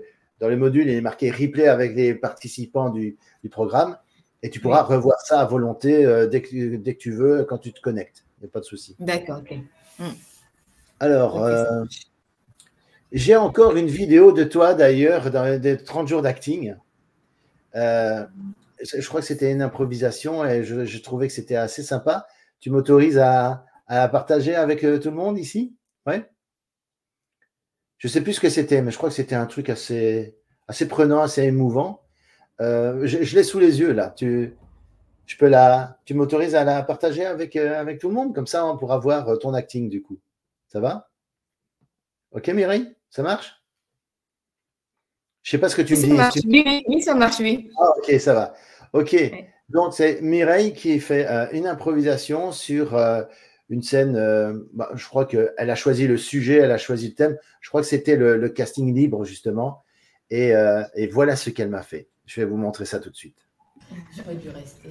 module, il est marqué replay avec les participants du programme et tu pourras revoir ça à volonté dès que tu veux quand tu te connectes. Il n'y a pas de souci.
D'accord, ok.
Alors, j'ai encore une vidéo de toi d'ailleurs dans les 30 jours d'acting. Je crois que c'était une improvisation et je trouvais que c'était assez sympa. Tu m'autorises à la partager avec tout le monde ici? Ouais. Je ne sais plus ce que c'était, mais je crois que c'était un truc assez prenant, assez émouvant. Je l'ai sous les yeux, là. Tu m'autorises à la partager avec tout le monde? Comme ça, on pourra voir ton acting, du coup. Ça va? Ok, Mireille? Ça marche? Je ne sais pas ce que tu me dis.
Oui, ça marche, oui.
Ah, ok, ça va. Ok. Donc, c'est Mireille qui fait une improvisation sur… une scène, je crois qu'elle a choisi le sujet, elle a choisi le thème. Je crois que c'était le casting libre, justement. Et voilà ce qu'elle m'a fait. Je vais vous montrer ça tout de suite.
J'aurais dû rester.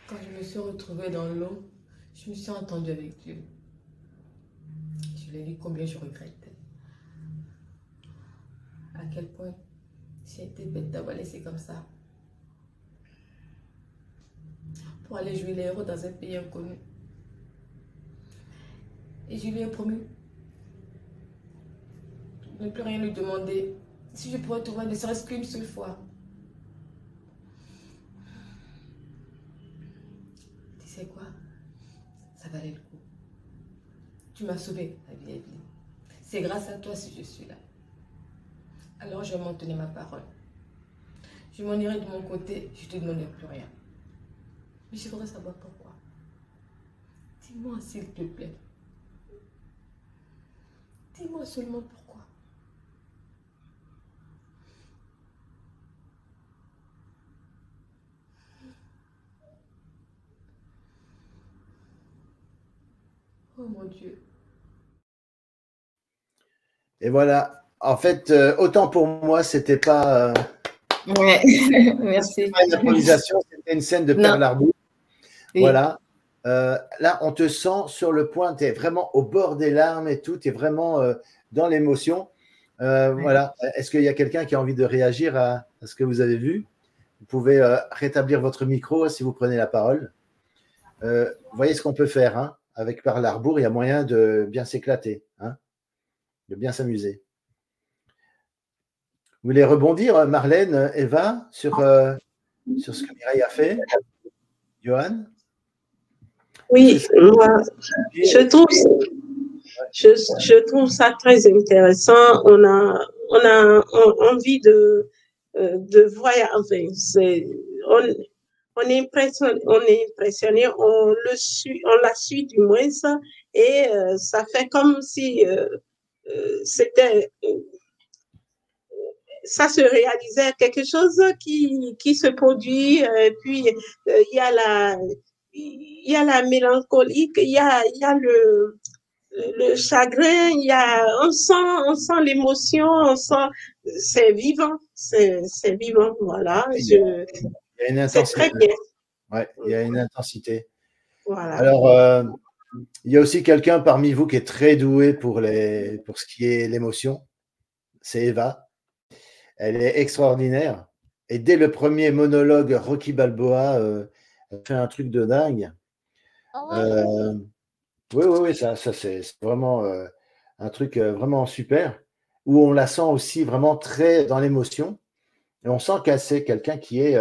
Quand je me suis retrouvée dans l'eau, je me suis entendue avec Dieu. Je lui ai dit combien je regrettais. À quel point j'ai été bête d'avoir laissé comme ça. Pour aller jouer les héros dans un pays inconnu. Et je lui ai promis de ne plus rien lui demander si je pourrais te voir ne serait-ce qu'une seule fois. Tu sais quoi? Ça valait le coup. Tu m'as sauvé la vie, Evelyne. C'est grâce à toi si je suis là. Alors je vais m'en tenir ma parole. Je m'en irai de mon côté, je ne te demanderai plus rien. Mais je voudrais savoir pourquoi. Dis-moi s'il te plaît. Dis-moi seulement pourquoi. Oh mon Dieu.
Et voilà. En fait, autant pour moi, c'était pas,
Ouais, merci.
pas une improvisation, c'était une scène de
Non.
Pearl Harbor.
Oui.
Voilà. Là, on te sent sur le point, tu es vraiment au bord des larmes et tout, tu es vraiment dans l'émotion. Voilà. Est-ce qu'il y a quelqu'un qui a envie de réagir à ce que vous avez vu? Vous pouvez rétablir votre micro si vous prenez la parole. Vous voyez ce qu'on peut faire hein, avec Pearl Harbor, il y a moyen de bien s'éclater, hein, de bien s'amuser. Vous voulez rebondir, Marlène, Eva, sur ce que Mireille a fait? Johan?
Oui, moi, je trouve ça très intéressant. On a envie de voyager. Enfin, on est impressionné, on la suit du moins ça, et ça fait comme si c'était ça se réalisait quelque chose qui se produit, puis il y a la mélancolie, il y a le chagrin, on sent l'émotion, c'est vivant, c'est vivant, voilà.
Il y a une intensité.
C'est très bien.
Ouais, il y a une intensité.
Voilà.
Alors, il y a aussi quelqu'un parmi vous qui est très doué pour ce qui est l'émotion. C'est Eva. Elle est extraordinaire. Et dès le premier monologue Rocky Balboa, elle fait un truc de dingue. Oui, ça c'est vraiment un truc vraiment super, où on la sent aussi vraiment très dans l'émotion. Et on sent que c'est quelqu'un qui est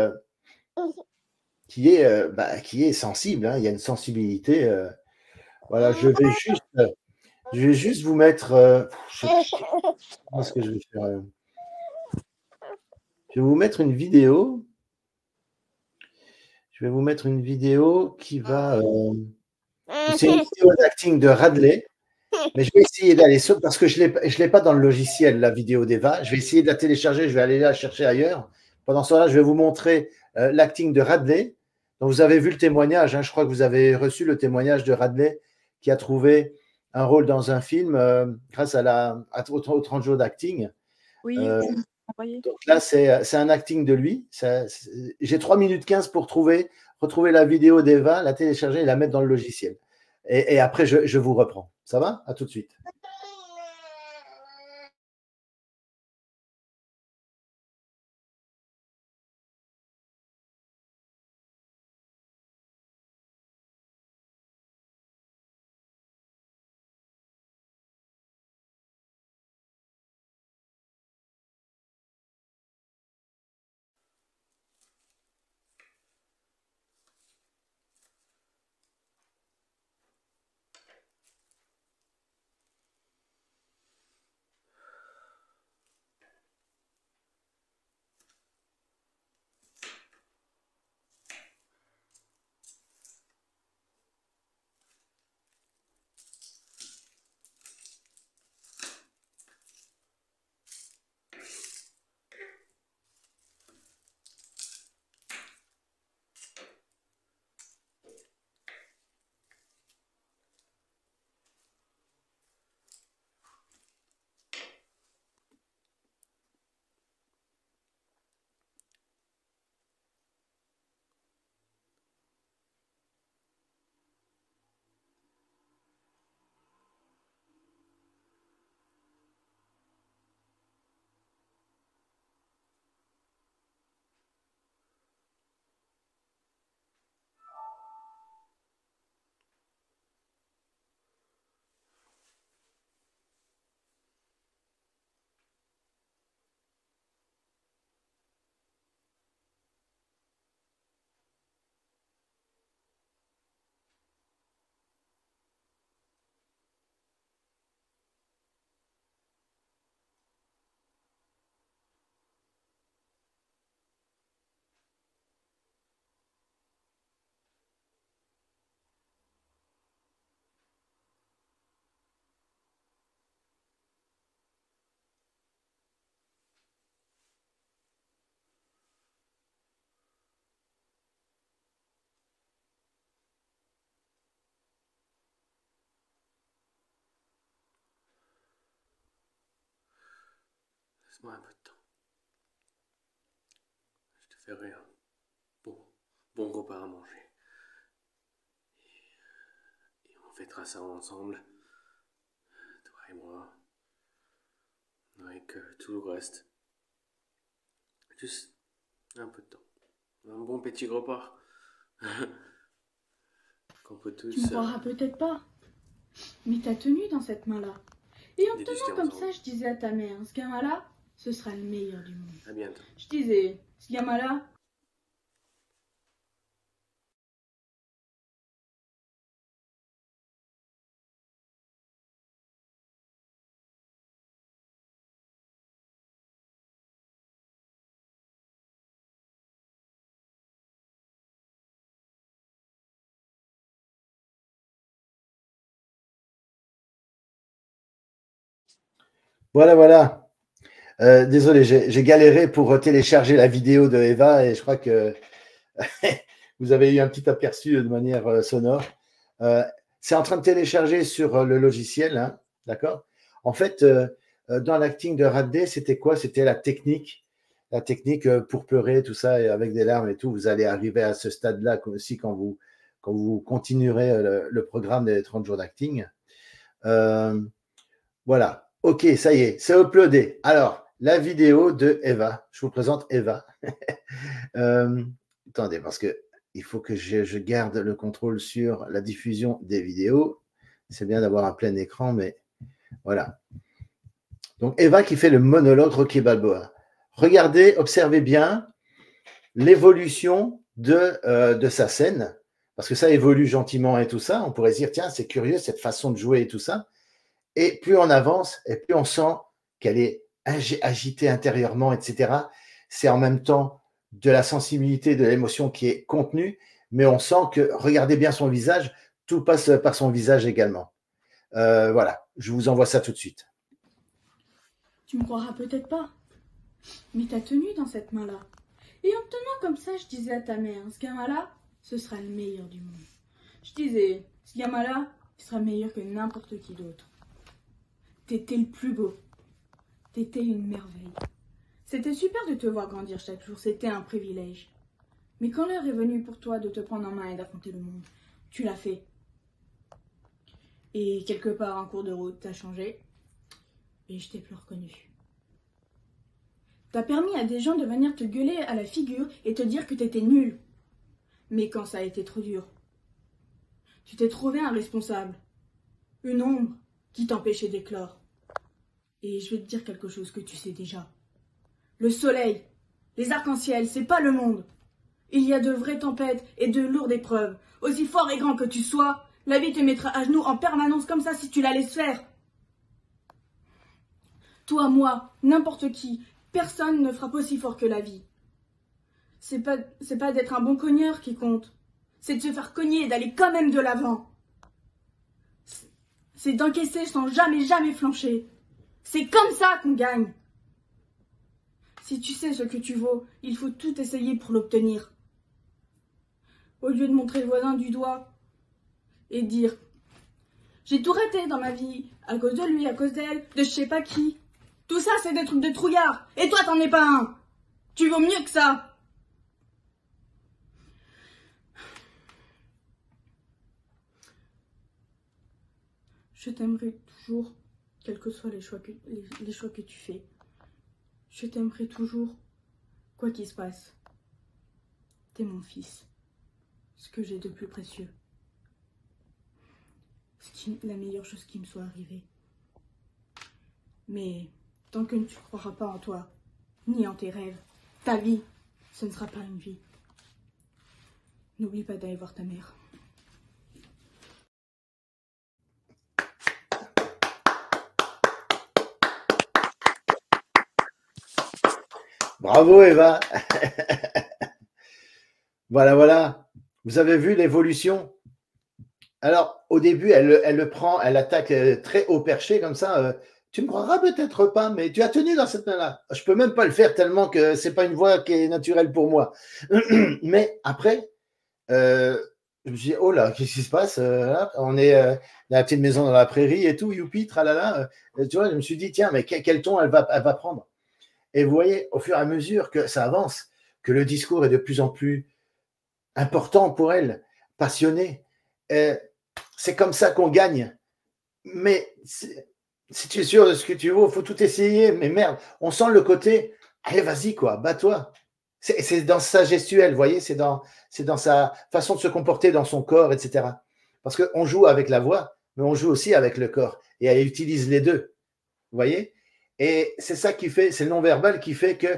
sensible. Hein. Il y a une sensibilité. Voilà, je vais juste vous mettre. Je sais pas ce que je vais faire. Je vais vous mettre une vidéo. Je vais vous mettre une vidéo qui va. C'est une vidéo d'acting de Radley. Mais je vais essayer d'aller parce que je ne l'ai pas dans le logiciel, la vidéo d'Eva. Je vais essayer de la télécharger, je vais aller la chercher ailleurs. Pendant ce temps-là, je vais vous montrer l'acting de Radley. Donc, vous avez vu le témoignage, hein, je crois que vous avez reçu le témoignage de Radley qui a trouvé un rôle dans un film grâce aux 30 jours d'acting.
Oui,
donc là, c'est un acting de lui. J'ai 3 minutes 15 pour retrouver la vidéo d'Eva, la télécharger et la mettre dans le logiciel. Et après, je vous reprends. Ça va? À tout de suite.
Laisse-moi un peu de temps. Je te ferai un bon repas à manger. Et on fêtera ça ensemble. Toi et moi. Avec tout le reste. Juste un peu de temps. Un bon petit repas. Qu'on peut tous...
Tu me croiras peut-être pas, mais t'as tenu dans cette main-là. Et en tenant comme ça, je disais à ta mère, ce gamin-là, ce sera le meilleur du monde.
À bientôt.
Je disais, ce gamin-là...
Voilà, voilà. Désolé, j'ai galéré pour télécharger la vidéo de Eva et je crois que vous avez eu un petit aperçu de manière sonore. C'est en train de télécharger sur le logiciel, hein, d'accord? En fait, dans l'acting de Radé, c'était quoi? C'était la technique pour pleurer, tout ça, et avec des larmes et tout. Vous allez arriver à ce stade-là aussi quand vous continuerez le programme des 30 jours d'acting. Voilà. Ok, ça y est, c'est uploadé. Alors, la vidéo de Eva. Je vous présente Eva. Attendez, parce que il faut que je garde le contrôle sur la diffusion des vidéos. C'est bien d'avoir un plein écran, mais voilà. Donc, Eva qui fait le monologue Rocky Balboa. Regardez, observez bien l'évolution de sa scène, parce que ça évolue gentiment et tout ça. On pourrait se dire, tiens, c'est curieux cette façon de jouer et tout ça. Et plus on avance, et plus on sent qu'elle est agitée intérieurement, etc. C'est en même temps de la sensibilité, de l'émotion qui est contenue, mais on sent que, regardez bien son visage, tout passe par son visage également. Voilà, je vous envoie ça tout de suite.
Tu me croiras peut-être pas, mais t'as tenu dans cette main-là. Et en tenant comme ça, je disais à ta mère, ce gamin-là, ce sera le meilleur du monde. Je disais, ce gamin-là, il sera meilleur que n'importe qui d'autre. T'étais le plus beau. T'étais une merveille. C'était super de te voir grandir chaque jour, c'était un privilège. Mais quand l'heure est venue pour toi de te prendre en main et d'affronter le monde, tu l'as fait. Et quelque part en cours de route, t'as changé. Et je t'ai plus reconnu. T'as permis à des gens de venir te gueuler à la figure et te dire que t'étais nul. Mais quand ça a été trop dur, tu t'es trouvé un responsable. Une ombre qui t'empêchait d'éclore. Et je vais te dire quelque chose que tu sais déjà. Le soleil, les arcs-en-ciel, c'est pas le monde. Il y a de vraies tempêtes et de lourdes épreuves. Aussi fort et grand que tu sois, la vie te mettra à genoux en permanence comme ça si tu la laisses faire. Toi, moi, n'importe qui, personne ne frappe aussi fort que la vie. C'est pas d'être un bon cogneur qui compte. C'est de se faire cogner et d'aller quand même de l'avant. C'est d'encaisser sans jamais flancher. C'est comme ça qu'on gagne. Si tu sais ce que tu vaux, il faut tout essayer pour l'obtenir. Au lieu de montrer le voisin du doigt et dire « J'ai tout raté dans ma vie, à cause de lui, à cause d'elle, de je sais pas qui. Tout ça, c'est des trucs de trouillard. Et toi, t'en es pas un. Tu vaux mieux que ça. » Je t'aimerai toujours, quels que soient les choix que tu fais. Je t'aimerai toujours, quoi qu'il se passe. T'es mon fils, ce que j'ai de plus précieux. La meilleure chose qui me soit arrivée. Mais tant que tu ne croiras pas en toi, ni en tes rêves, ta vie, ce ne sera pas une vie. N'oublie pas d'aller voir ta mère.
Bravo Eva. Voilà, voilà. Vous avez vu l'évolution. Alors, au début, elle le prend, elle attaque très haut perché comme ça. Tu me croiras peut-être pas, mais tu as tenu dans cette main-là. Je peux même pas le faire tellement que c'est pas une voix qui est naturelle pour moi. Mais après, je me suis dit, oh là, qu'est-ce qui se passe là, on est dans la petite maison dans la prairie et tout, youpi, tralala. Tu vois, je me suis dit, tiens, mais quel ton elle va prendre? Et vous voyez, au fur et à mesure que ça avance, que le discours est de plus en plus important pour elle, passionné, c'est comme ça qu'on gagne. Mais si tu es sûr de ce que tu veux, il faut tout essayer. Mais merde, on sent le côté, allez, vas-y, quoi, bats-toi. C'est dans sa gestuelle, vous voyez, c'est dans sa façon de se comporter dans son corps, etc. Parce qu'on joue avec la voix, mais on joue aussi avec le corps. Et elle utilise les deux, vous voyez. Et c'est ça qui fait, c'est le non-verbal qui fait que,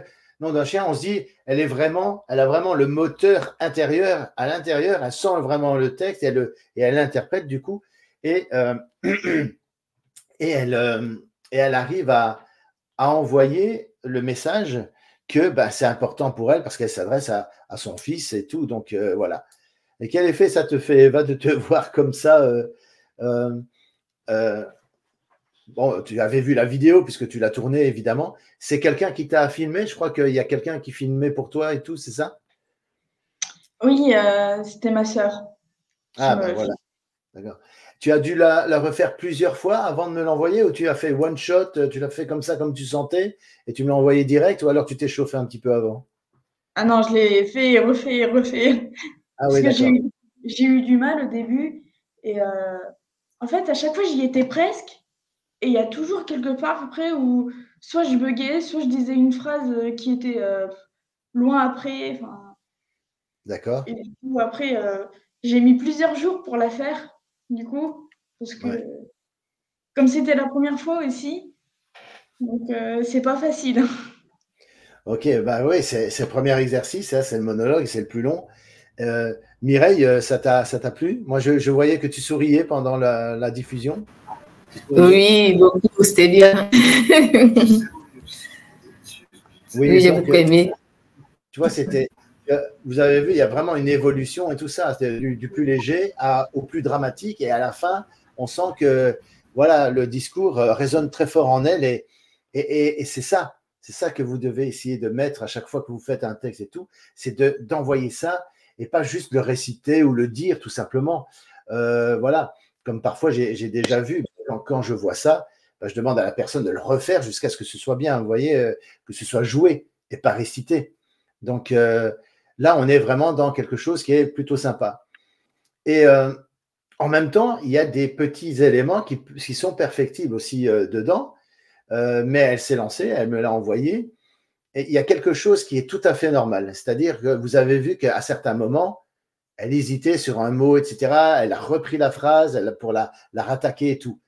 nom d'un chien, on se dit, elle a vraiment le moteur intérieur à l'intérieur, elle sent vraiment le texte et elle l'interprète du coup. Et elle arrive à envoyer le message que c'est important pour elle parce qu'elle s'adresse à son fils et tout. Donc, voilà. Et quel effet ça te fait, Eva, de te voir comme ça bon, tu avais vu la vidéo puisque tu l'as tournée, évidemment. C'est quelqu'un qui t'a filmé? Je crois qu'il y a quelqu'un qui filmait pour toi et tout, c'est ça?
Oui, c'était ma sœur.
Ah, ben voilà. D'accord. Tu as dû la refaire plusieurs fois avant de me l'envoyer ou tu as fait one shot, tu l'as fait comme ça, comme tu sentais et tu me l'as envoyé direct ou alors tu t'es chauffé un petit peu avant?
Ah non, je l'ai fait, refait.
Ah
Parce
oui,
que
d'accord.
j'ai eu du mal au début. Et en fait, à chaque fois, j'y étais presque. Et il y a toujours quelque part après où soit je buguais, soit je disais une phrase qui était loin après.
D'accord.
Et du coup, après, j'ai mis plusieurs jours pour la faire, du coup, parce que comme c'était la première fois aussi, donc c'est pas facile.
Ok, bah oui, c'est le premier exercice, ça, c'est le monologue, c'est le plus long. Mireille, ça t'a plu? Moi, je voyais que tu souriais pendant la diffusion.
Oui, beaucoup, c'était bien. Oui, j'ai beaucoup aimé.
Tu vois, vous avez vu, il y a vraiment une évolution et tout ça, du plus léger au plus dramatique. Et à la fin, on sent que voilà, le discours résonne très fort en elle. Et c'est ça. C'est ça que vous devez essayer de mettre à chaque fois que vous faites un texte et tout. C'est d'envoyer ça et pas juste le réciter ou le dire tout simplement. Voilà. Comme parfois, j'ai déjà vu, quand je vois ça, je demande à la personne de le refaire jusqu'à ce que ce soit bien. Vous voyez, que ce soit joué et pas récité. Donc là, on est vraiment dans quelque chose qui est plutôt sympa. Et en même temps, il y a des petits éléments qui sont perfectibles aussi dedans, mais elle s'est lancée, elle me l'a envoyé. Et il y a quelque chose qui est tout à fait normal. C'est-à-dire que vous avez vu qu'à certains moments, elle hésitait sur un mot, etc. Elle a repris la phrase pour la rattaquer et tout.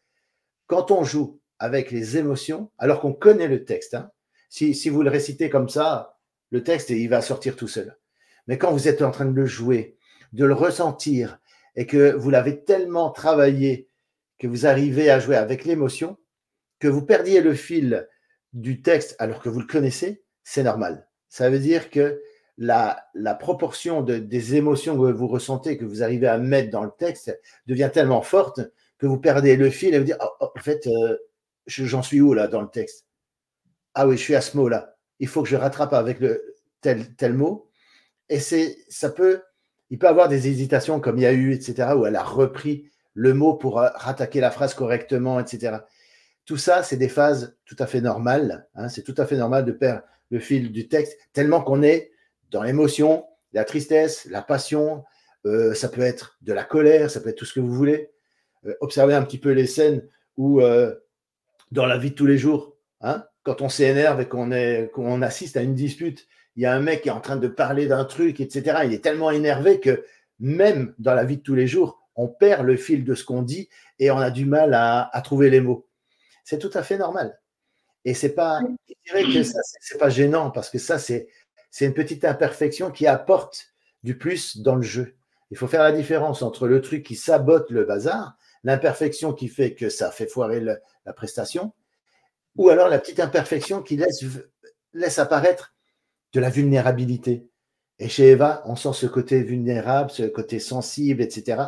Quand on joue avec les émotions, alors qu'on connaît le texte, hein, si vous le récitez comme ça, le texte, il va sortir tout seul. Mais quand vous êtes en train de le jouer, de le ressentir, et que vous l'avez tellement travaillé, que vous arrivez à jouer avec l'émotion, que vous perdiez le fil du texte alors que vous le connaissez, c'est normal. Ça veut dire que la proportion des émotions que vous ressentez, que vous arrivez à mettre dans le texte, devient tellement forte que vous perdez le fil et vous dites, en fait, j'en suis où là dans le texte? Ah oui, je suis à ce mot-là. Il faut que je rattrape avec tel mot. Et il peut y avoir des hésitations comme il y a eu, etc., où elle a repris le mot pour rattaquer la phrase correctement, etc. Tout ça, c'est des phases tout à fait normales. Hein, c'est tout à fait normal de perdre le fil du texte, tellement qu'on est dans l'émotion, la tristesse, la passion, ça peut être de la colère, ça peut être tout ce que vous voulez. Observez un petit peu les scènes où, dans la vie de tous les jours, hein, quand on s'énerve et qu'on assiste à une dispute, il y a un mec qui est en train de parler d'un truc, etc. Il est tellement énervé que même dans la vie de tous les jours, on perd le fil de ce qu'on dit et on a du mal à trouver les mots. C'est tout à fait normal. Et je dirais que ça, c'est pas gênant parce que ça, c'est une petite imperfection qui apporte du plus dans le jeu. Il faut faire la différence entre le truc qui sabote le bazar, l'imperfection qui fait que ça fait foirer la prestation, ou alors la petite imperfection qui laisse apparaître de la vulnérabilité. Et chez Eva, on sent ce côté vulnérable, ce côté sensible, etc.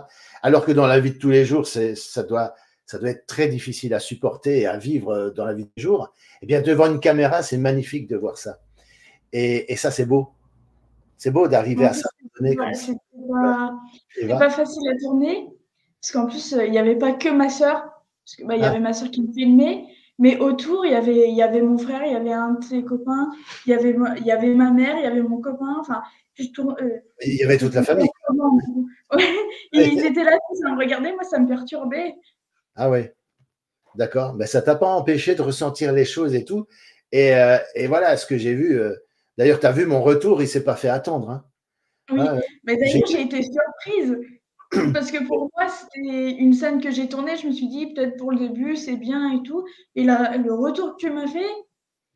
Alors que dans la vie de tous les jours, ça doit être très difficile à supporter et à vivre dans la vie de tous les jours. Eh bien, devant une caméra, c'est magnifique de voir ça. Et ça, c'est beau. C'est beau d'arriver à ça.
C'était pas facile à tourner, parce qu'en plus, il n'y avait pas que ma sœur, parce qu'il y avait ma sœur qui me filmait, Mais autour, il y avait mon frère, il y avait un de ses copains, il y avait ma mère, il y avait mon copain. Enfin,
il y avait toute la famille.
Ouais, ils étaient là tous à me regarder, moi, ça me perturbait.
Ah ouais, d'accord. Ben, ça t'a pas empêché de ressentir les choses et tout. Et voilà ce que j'ai vu. D'ailleurs, tu as vu mon retour, il ne s'est pas fait attendre. Hein.
Oui, mais d'ailleurs, j'ai été surprise. Parce que pour moi, c'était une scène que j'ai tournée. Je me suis dit, peut-être pour le début, c'est bien et tout. Et là, le retour que tu m'as fait,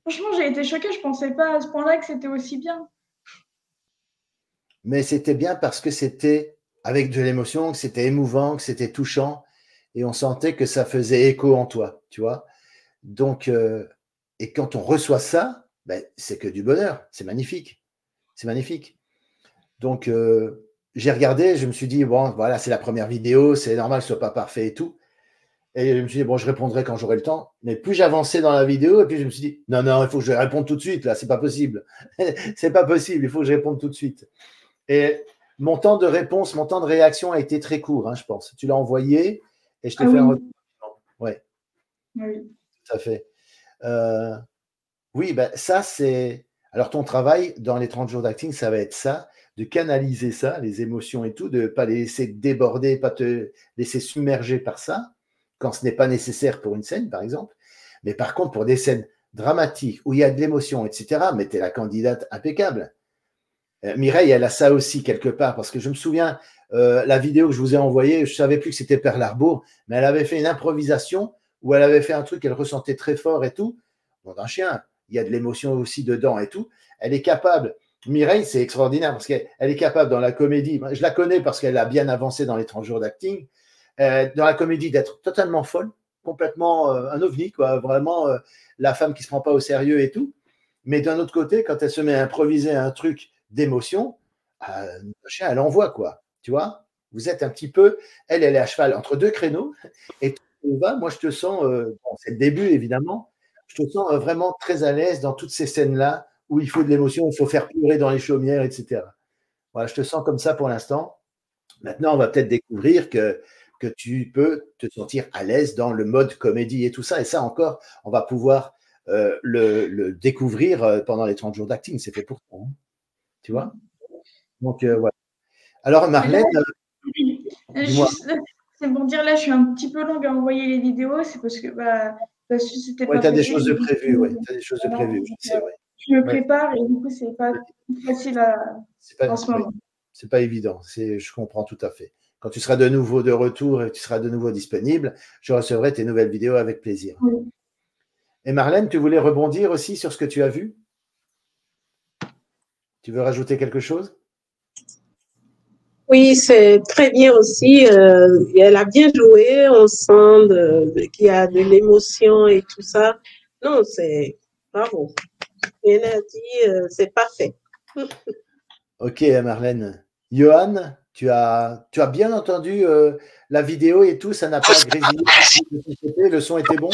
franchement, j'ai été choquée. Je ne pensais pas à ce point-là que c'était aussi bien.
Mais c'était bien parce que c'était avec de l'émotion, que c'était émouvant, que c'était touchant. Et on sentait que ça faisait écho en toi, tu vois. Donc, et quand on reçoit ça, ben, c'est que du bonheur. C'est magnifique. C'est magnifique. Donc, j'ai regardé, je me suis dit, bon, voilà, c'est la première vidéo, c'est normal que ce soit pas parfait et tout. Et je me suis dit, bon, je répondrai quand j'aurai le temps. Mais plus j'avançais dans la vidéo, et puis je me suis dit, non, non, il faut que je réponde tout de suite, là, c'est pas possible. C'est pas possible, il faut que je réponde tout de suite. Et mon temps de réponse, mon temps de réaction a été très court, hein, je pense. Tu l'as envoyé et je t'ai fait un retour. Ouais.
Oui.
Tout à fait. Oui, ben, ça, c'est. Alors, ton travail dans les 30 jours d'acting, ça va être ça, de canaliser ça, les émotions et tout, de ne pas les laisser déborder, pas te laisser submerger par ça, quand ce n'est pas nécessaire pour une scène, par exemple. Mais par contre, pour des scènes dramatiques où il y a de l'émotion, etc., mais tu es la candidate impeccable. Mireille, elle a ça aussi quelque part, parce que je me souviens, la vidéo que je vous ai envoyée, je ne savais plus que c'était Pearl Harbor, mais elle avait fait une improvisation où elle avait fait un truc qu'elle ressentait très fort et tout. Bon, d'un chien, il y a de l'émotion aussi dedans et tout. Elle est capable, Mireille, c'est extraordinaire, parce qu'elle est capable dans la comédie, je la connais parce qu'elle a bien avancé dans les 30 jours d'acting, dans la comédie d'être totalement folle, complètement un ovni, quoi, vraiment la femme qui ne se prend pas au sérieux et tout. Mais d'un autre côté, quand elle se met à improviser un truc d'émotion, chien, elle envoie, quoi. Tu vois, vous êtes un petit peu, elle est à cheval entre deux créneaux, et moi, je te sens, bon, c'est le début, évidemment, je te sens vraiment très à l'aise dans toutes ces scènes-là où il faut de l'émotion, il faut faire pleurer dans les chaumières, etc. Voilà, je te sens comme ça pour l'instant. Maintenant, on va peut-être découvrir que tu peux te sentir à l'aise dans le mode comédie et tout ça. Et ça encore, on va pouvoir le découvrir pendant les 30 jours d'acting. C'est fait pour ça. Hein. Tu vois. Donc, voilà. Alors, Marlène, dis-moi.
C'est bon dire, là, je suis un petit peu longue à envoyer les vidéos. C'est parce que c'était
pas.
Tu
as des choses de prévues, oui. Tu as des choses de prévues, c'est vrai.
Je me prépare et du coup, c'est pas facile en ce moment.
C'est pas évident. Je comprends tout à fait. Quand tu seras de nouveau de retour et que tu seras de nouveau disponible, je recevrai tes nouvelles vidéos avec plaisir. Oui. Et Marlène, tu voulais rebondir aussi sur ce que tu as vu? Tu veux rajouter quelque chose?
Oui, c'est très bien aussi. Elle a bien joué. On sent qu'il y a de l'émotion et tout ça. Non, c'est bravo. Elle a dit, c'est parfait.
Ok, Marlène. Johan, tu as bien entendu la vidéo et tout, ça n'a pas grésillé de ton côté, le son était bon?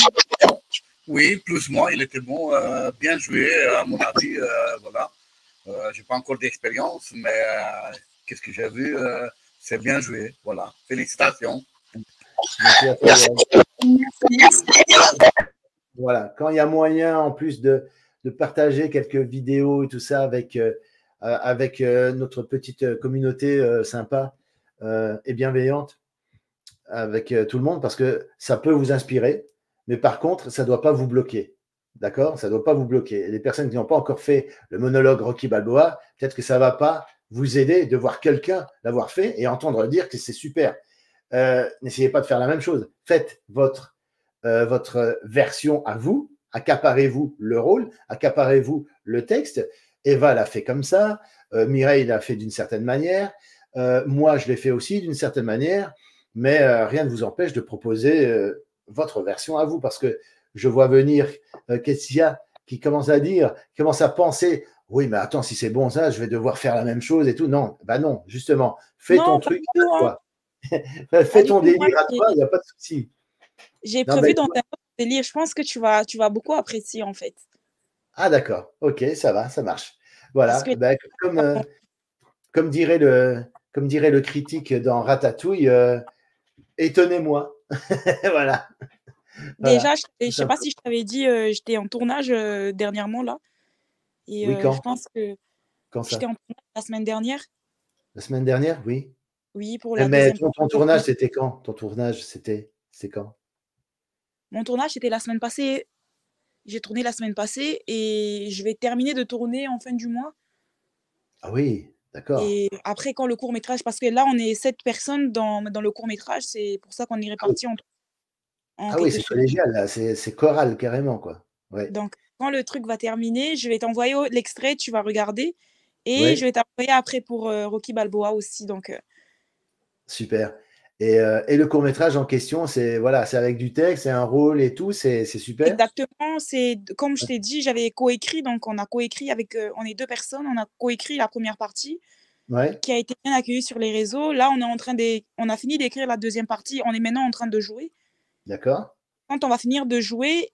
Oui, plus moi, il était bon, bien joué, à mon avis, voilà. Je n'ai pas encore d'expérience, mais qu'est-ce que j'ai vu, c'est bien joué, voilà. Félicitations.
Voilà, quand il y a moyen, en plus de partager quelques vidéos et tout ça avec notre petite communauté sympa et bienveillante, avec tout le monde, parce que ça peut vous inspirer, mais par contre, ça ne doit pas vous bloquer. D'accord? Ça ne doit pas vous bloquer. Et les personnes qui n'ont pas encore fait le monologue Rocky Balboa, peut-être que ça ne va pas vous aider de voir quelqu'un l'avoir fait et entendre dire que c'est super. N'essayez pas de faire la même chose. Faites votre version à vous, accaparez-vous le rôle, accaparez-vous le texte. Eva l'a fait comme ça, Mireille l'a fait d'une certaine manière, moi je l'ai fait aussi d'une certaine manière, mais rien ne vous empêche de proposer votre version à vous, parce que je vois venir Kessia qui commence à dire, qui commence à penser, oui mais attends, si c'est bon ça, je vais devoir faire la même chose et tout. Non, bah non, justement, fais ton truc à toi. Fais ton délire à toi, il n'y a pas de souci.
J'ai prévu dans un autre délire. Je pense que tu vas beaucoup apprécier, en fait.
Ah, d'accord. Ok, ça va, ça marche. Voilà. Ben, comme dirait le critique dans Ratatouille, étonnez-moi. Voilà. Voilà,
Déjà, je
tout
ne sais pas
simplement.
si je t'avais dit, j'étais en tournage dernièrement là. Et
Oui,
je
quand?
pense que
Quand
j'étais
ça?
en tournage la semaine dernière.
La semaine dernière? Oui.
Oui, pour la
Mais
deuxième
ton
partie.
tournage, c'était quand? Ton tournage, c'est quand?
Mon tournage, c'était la semaine passée. J'ai tourné la semaine passée et je vais terminer de tourner en fin du mois.
Ah oui, d'accord.
Et après, quand le court-métrage, parce que là, on est 7 personnes dans le court-métrage, c'est pour ça qu'on est
Ah oui,
répartis en
ah oui,
quelque
c'est
sorte.
collégial, là, c'est choral carrément, quoi. Ouais.
Donc, quand le truc va terminer, je vais t'envoyer l'extrait, tu vas regarder. Et je
Ouais,
vais t'envoyer après pour Rocky Balboa aussi. Donc,
super. Et le court-métrage en question, c'est voilà, c'est avec du texte, c'est un rôle et tout, c'est super.
exactement, c'est comme je t'ai dit, j'avais coécrit. Donc, on a coécrit avec, on est 2 personnes, on a coécrit la première partie
Ouais,
qui a été bien accueillie sur les réseaux. Là, on a fini d'écrire la deuxième partie. On est maintenant en train de jouer.
d'accord.
Quand on va finir de jouer,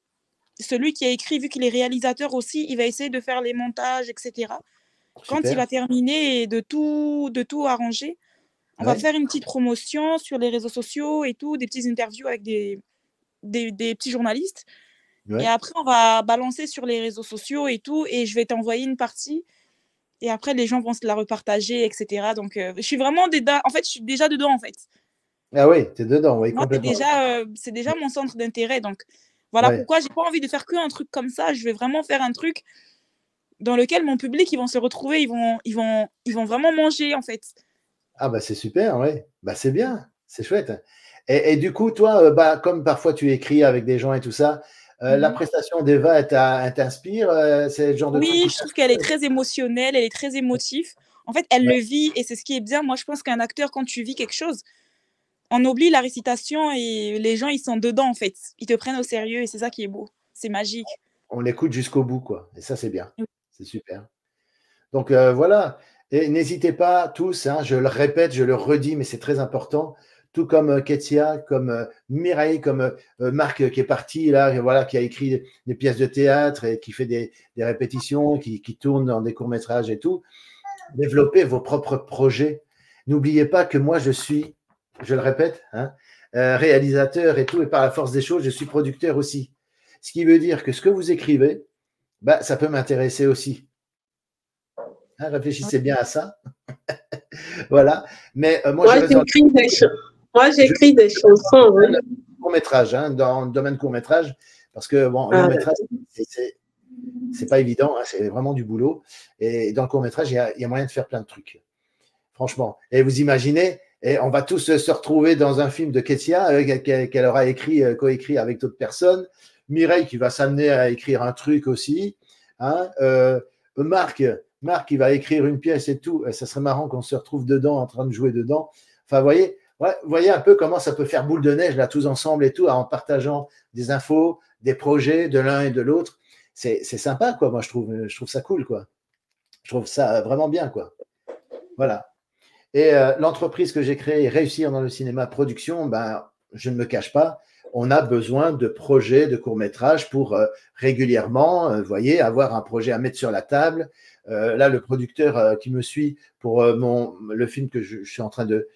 celui qui a écrit, vu qu'il est réalisateur aussi, il va essayer de faire les montages, etc. Quand il
Super.
va terminer de tout arranger, on va
Ouais,
faire une petite promotion sur les réseaux sociaux et tout, des petites interviews avec des petits journalistes. Et
ouais.
après, on va balancer sur les réseaux sociaux et tout, et je vais t'envoyer une partie. Et après, les gens vont se la repartager, etc. Donc, je suis vraiment dedans. En fait, je suis déjà dedans, en fait.
Ah oui, t'es dedans, oui,
Moi,
complètement.
c'est déjà mon centre d'intérêt. Donc, voilà
Ouais.
pourquoi j'ai pas envie de faire qu'un truc comme ça. Je vais vraiment faire un truc dans lequel mon public, ils vont se retrouver, ils vont vraiment manger, en fait.
Ah bah c'est super, ouais. Bah c'est bien, c'est chouette. Et du coup, toi, bah, comme parfois tu écris avec des gens et tout ça, la
Mhm.
prestation d'Eva, elle t'inspire? C'est le genre de truc
Oui,
qui
je trouve qu'elle est
t'inspire?
très émotionnelle, elle est très émotive. En fait, elle
Ouais.
le vit et c'est ce qui est bien. Moi, je pense qu'un acteur, quand tu vis quelque chose, on oublie la récitation et les gens, ils sont dedans, en fait. Ils te prennent au sérieux et c'est ça qui est beau. C'est magique.
On l'écoute jusqu'au bout, quoi. Et ça, c'est bien.
Oui.
C'est super. Donc voilà. Et n'hésitez pas tous, hein, je le répète, je le redis, mais c'est très important. Tout comme Ketia, comme Mireille, comme Marc qui est parti là, et voilà, qui a écrit des pièces de théâtre et qui fait des répétitions, qui tourne dans des courts-métrages et tout. Développez vos propres projets. N'oubliez pas que moi, je suis, je le répète, hein, réalisateur et tout, et par la force des choses, je suis producteur aussi. Ce qui veut dire que ce que vous écrivez, bah, ça peut m'intéresser aussi. Hein, réfléchissez bien à ça. Voilà. Mais moi, je
Moi,
reste dans
moi, j'écris des chansons. Oui.
le court-métrage, hein, dans le domaine court-métrage, parce que bon,
Ah,
long-métrage, c'est pas évident, hein, c'est vraiment du boulot. Et dans le court-métrage, il y a moyen de faire plein de trucs. Franchement. Et vous imaginez, et on va tous se retrouver dans un film de Ketia qu'elle aura écrit, coécrit avec d'autres personnes. Mireille qui va s'amener à écrire un truc aussi. Hein, Marc qui va écrire une pièce et tout. Ça serait marrant qu'on se retrouve dedans, en train de jouer dedans. Enfin, voyez un peu comment ça peut faire boule de neige, là, tous ensemble et tout, en partageant des infos, des projets de l'un et de l'autre. C'est sympa, quoi. Moi, je trouve ça cool, quoi. Je trouve ça vraiment bien, quoi. Voilà. Et l'entreprise que j'ai créée, Réussir dans le cinéma production, ben, je ne me cache pas, on a besoin de projets, de courts-métrages pour régulièrement, voyez, avoir un projet à mettre sur la table. Là, le producteur qui me suit pour le film que je suis en train de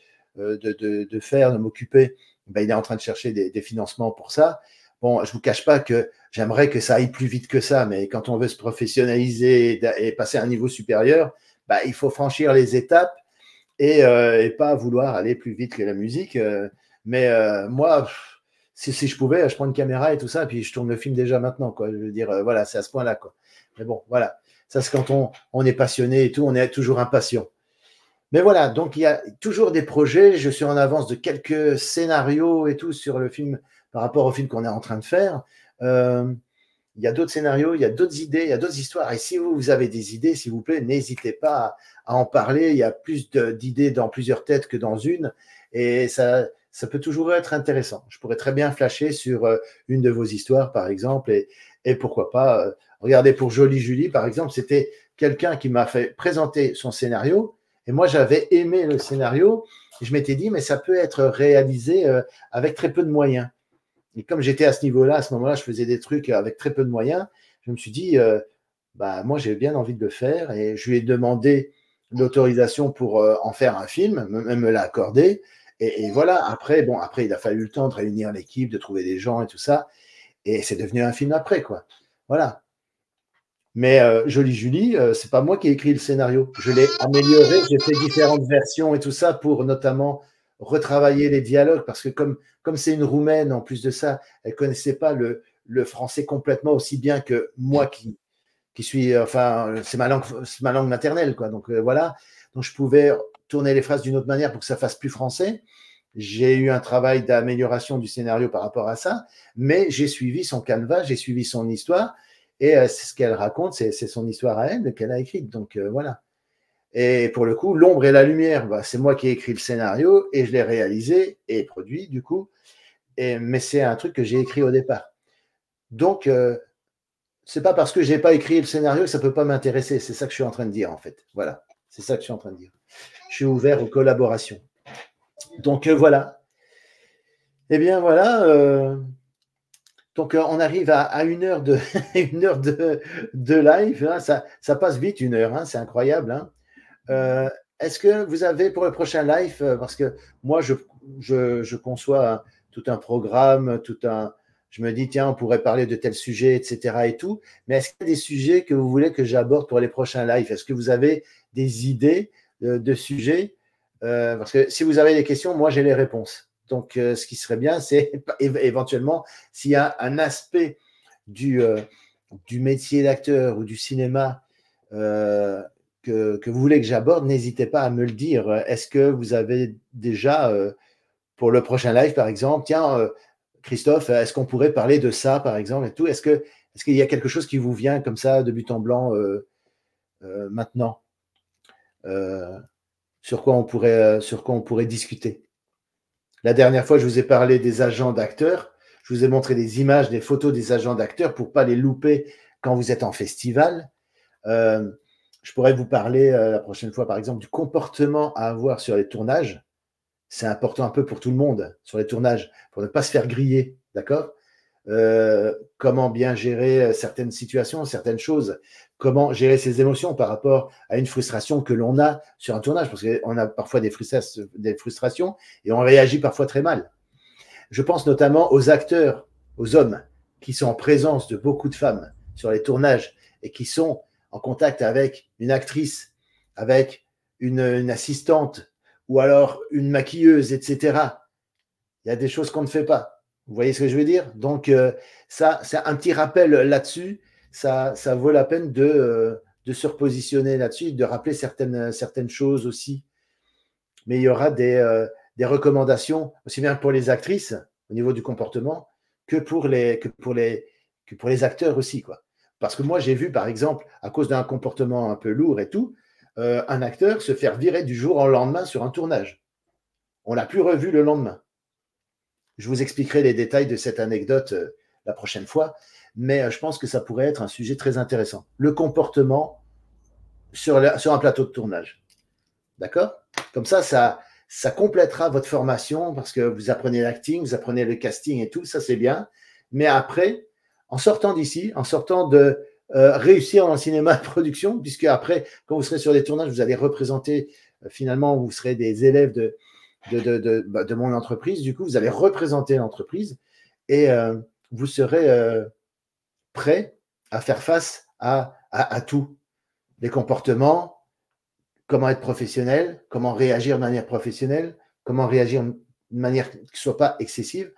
faire, de m'occuper, ben, il est en train de chercher des financements pour ça. Bon, je ne vous cache pas que j'aimerais que ça aille plus vite que ça, mais quand on veut se professionnaliser et passer à un niveau supérieur, ben, il faut franchir les étapes et pas vouloir aller plus vite que la musique. Mais moi, si je pouvais, je prends une caméra et tout ça, et puis je tourne le film déjà maintenant, quoi. Je veux dire, voilà, c'est à ce point-là, quoi. Mais bon, voilà. Ça, c'est quand on est passionné et tout, on est toujours impatient. Mais voilà, donc il y a toujours des projets. Je suis en avance de quelques scénarios et tout sur le film par rapport au film qu'on est en train de faire. Il y a d'autres scénarios, il y a d'autres idées, il y a d'autres histoires. Et si vous avez des idées, s'il vous plaît, n'hésitez pas à en parler. Il y a plus d'idées dans plusieurs têtes que dans une. Et ça peut toujours être intéressant. Je pourrais très bien flasher sur une de vos histoires, par exemple. Et pourquoi pas, regardez, pour Jolie Julie, par exemple, c'était quelqu'un qui m'a fait présenter son scénario. Et moi, j'avais aimé le scénario. Et je m'étais dit, mais ça peut être réalisé avec très peu de moyens. Et comme j'étais à ce niveau-là, à ce moment-là, je faisais des trucs avec très peu de moyens. Je me suis dit, bah, moi, j'ai bien envie de le faire. Et je lui ai demandé l'autorisation pour en faire un film, même me l'a accordé. Et voilà, après, bon, après, il a fallu le temps de réunir l'équipe, de trouver des gens et tout ça. Et c'est devenu un film après, quoi. Voilà. Mais Jolie Julie, c'est pas moi qui ai écrit le scénario. Je l'ai amélioré, j'ai fait différentes versions et tout ça pour notamment retravailler les dialogues parce que comme c'est une Roumaine en plus de ça, elle connaissait pas le français complètement aussi bien que moi qui suis, enfin, c'est ma langue maternelle, quoi. Donc voilà, donc je pouvais tourner les phrases d'une autre manière pour que ça fasse plus français. J'ai eu un travail d'amélioration du scénario par rapport à ça, mais j'ai suivi son canevas, j'ai suivi son histoire. Et c'est ce qu'elle raconte, c'est son histoire à elle qu'elle a écrite. Donc voilà. Et pour le coup, l'ombre et la lumière, bah, c'est moi qui ai écrit le scénario et je l'ai réalisé et produit du coup. Mais c'est un truc que j'ai écrit au départ. Donc c'est pas parce que j'ai pas écrit le scénario que ça peut pas m'intéresser. C'est ça que je suis en train de dire en fait. Voilà. C'est ça que je suis en train de dire. Je suis ouvert aux collaborations. Donc voilà. Eh bien voilà. Donc, on arrive à 1 heure de, 1 heure de live. Hein, ça passe vite, 1 heure. Hein, c'est incroyable. Hein. Est-ce que vous avez pour le prochain live, parce que moi, je conçois tout un programme, je me dis, tiens, on pourrait parler de tel sujet, etc. et tout. Mais est-ce qu'il y a des sujets que vous voulez que j'aborde pour les prochains lives? Est-ce que vous avez des idées de sujets? Parce que si vous avez des questions, moi, j'ai les réponses. Donc, ce qui serait bien, c'est éventuellement, s'il y a un aspect du métier d'acteur ou du cinéma que vous voulez que j'aborde, n'hésitez pas à me le dire. Est-ce que vous avez déjà, pour le prochain live, par exemple, tiens, Christophe, est-ce qu'on pourrait parler de ça, par exemple, et tout? Est-ce qu'il y a quelque chose qui vous vient comme ça, de but en blanc, maintenant, sur quoi on pourrait discuter? La dernière fois, je vous ai parlé des agents d'acteurs. Je vous ai montré des images, des photos des agents d'acteurs pour ne pas les louper quand vous êtes en festival. Je pourrais vous parler la prochaine fois, par exemple, du comportement à avoir sur les tournages. C'est important un peu pour tout le monde sur les tournages, pour ne pas se faire griller, d'accord? Comment bien gérer certaines situations, certaines choses, comment gérer ses émotions par rapport à une frustration que l'on a sur un tournage, parce qu'on a parfois des frustrations et on réagit parfois très mal. Je pense notamment aux acteurs, aux hommes qui sont en présence de beaucoup de femmes sur les tournages et qui sont en contact avec une actrice, avec une assistante ou alors une maquilleuse, etc. Il y a des choses qu'on ne fait pas. Vous voyez ce que je veux dire? Donc, ça, c'est un petit rappel là-dessus. Ça vaut la peine de se repositionner là-dessus, de rappeler certaines choses aussi. Mais il y aura des recommandations, aussi bien pour les actrices, au niveau du comportement, que pour les acteurs aussi, quoi. Parce que moi, j'ai vu, par exemple, à cause d'un comportement un peu lourd et tout, un acteur se faire virer du jour au lendemain sur un tournage. On ne l'a plus revu le lendemain. Je vous expliquerai les détails de cette anecdote la prochaine fois, mais je pense que ça pourrait être un sujet très intéressant. Le comportement sur un plateau de tournage. D'accord? Comme ça complétera votre formation parce que vous apprenez l'acting, vous apprenez le casting et tout, ça c'est bien. Mais après, en sortant d'ici, en sortant de réussir dans le cinéma de production, puisque après, quand vous serez sur des tournages, vous allez représenter, finalement, vous serez des élèves de mon entreprise. Du coup, vous allez représenter l'entreprise et vous serez prêt à faire face à tout. Les comportements, comment être professionnel, comment réagir de manière professionnelle, comment réagir de manière qui ne soit pas excessive.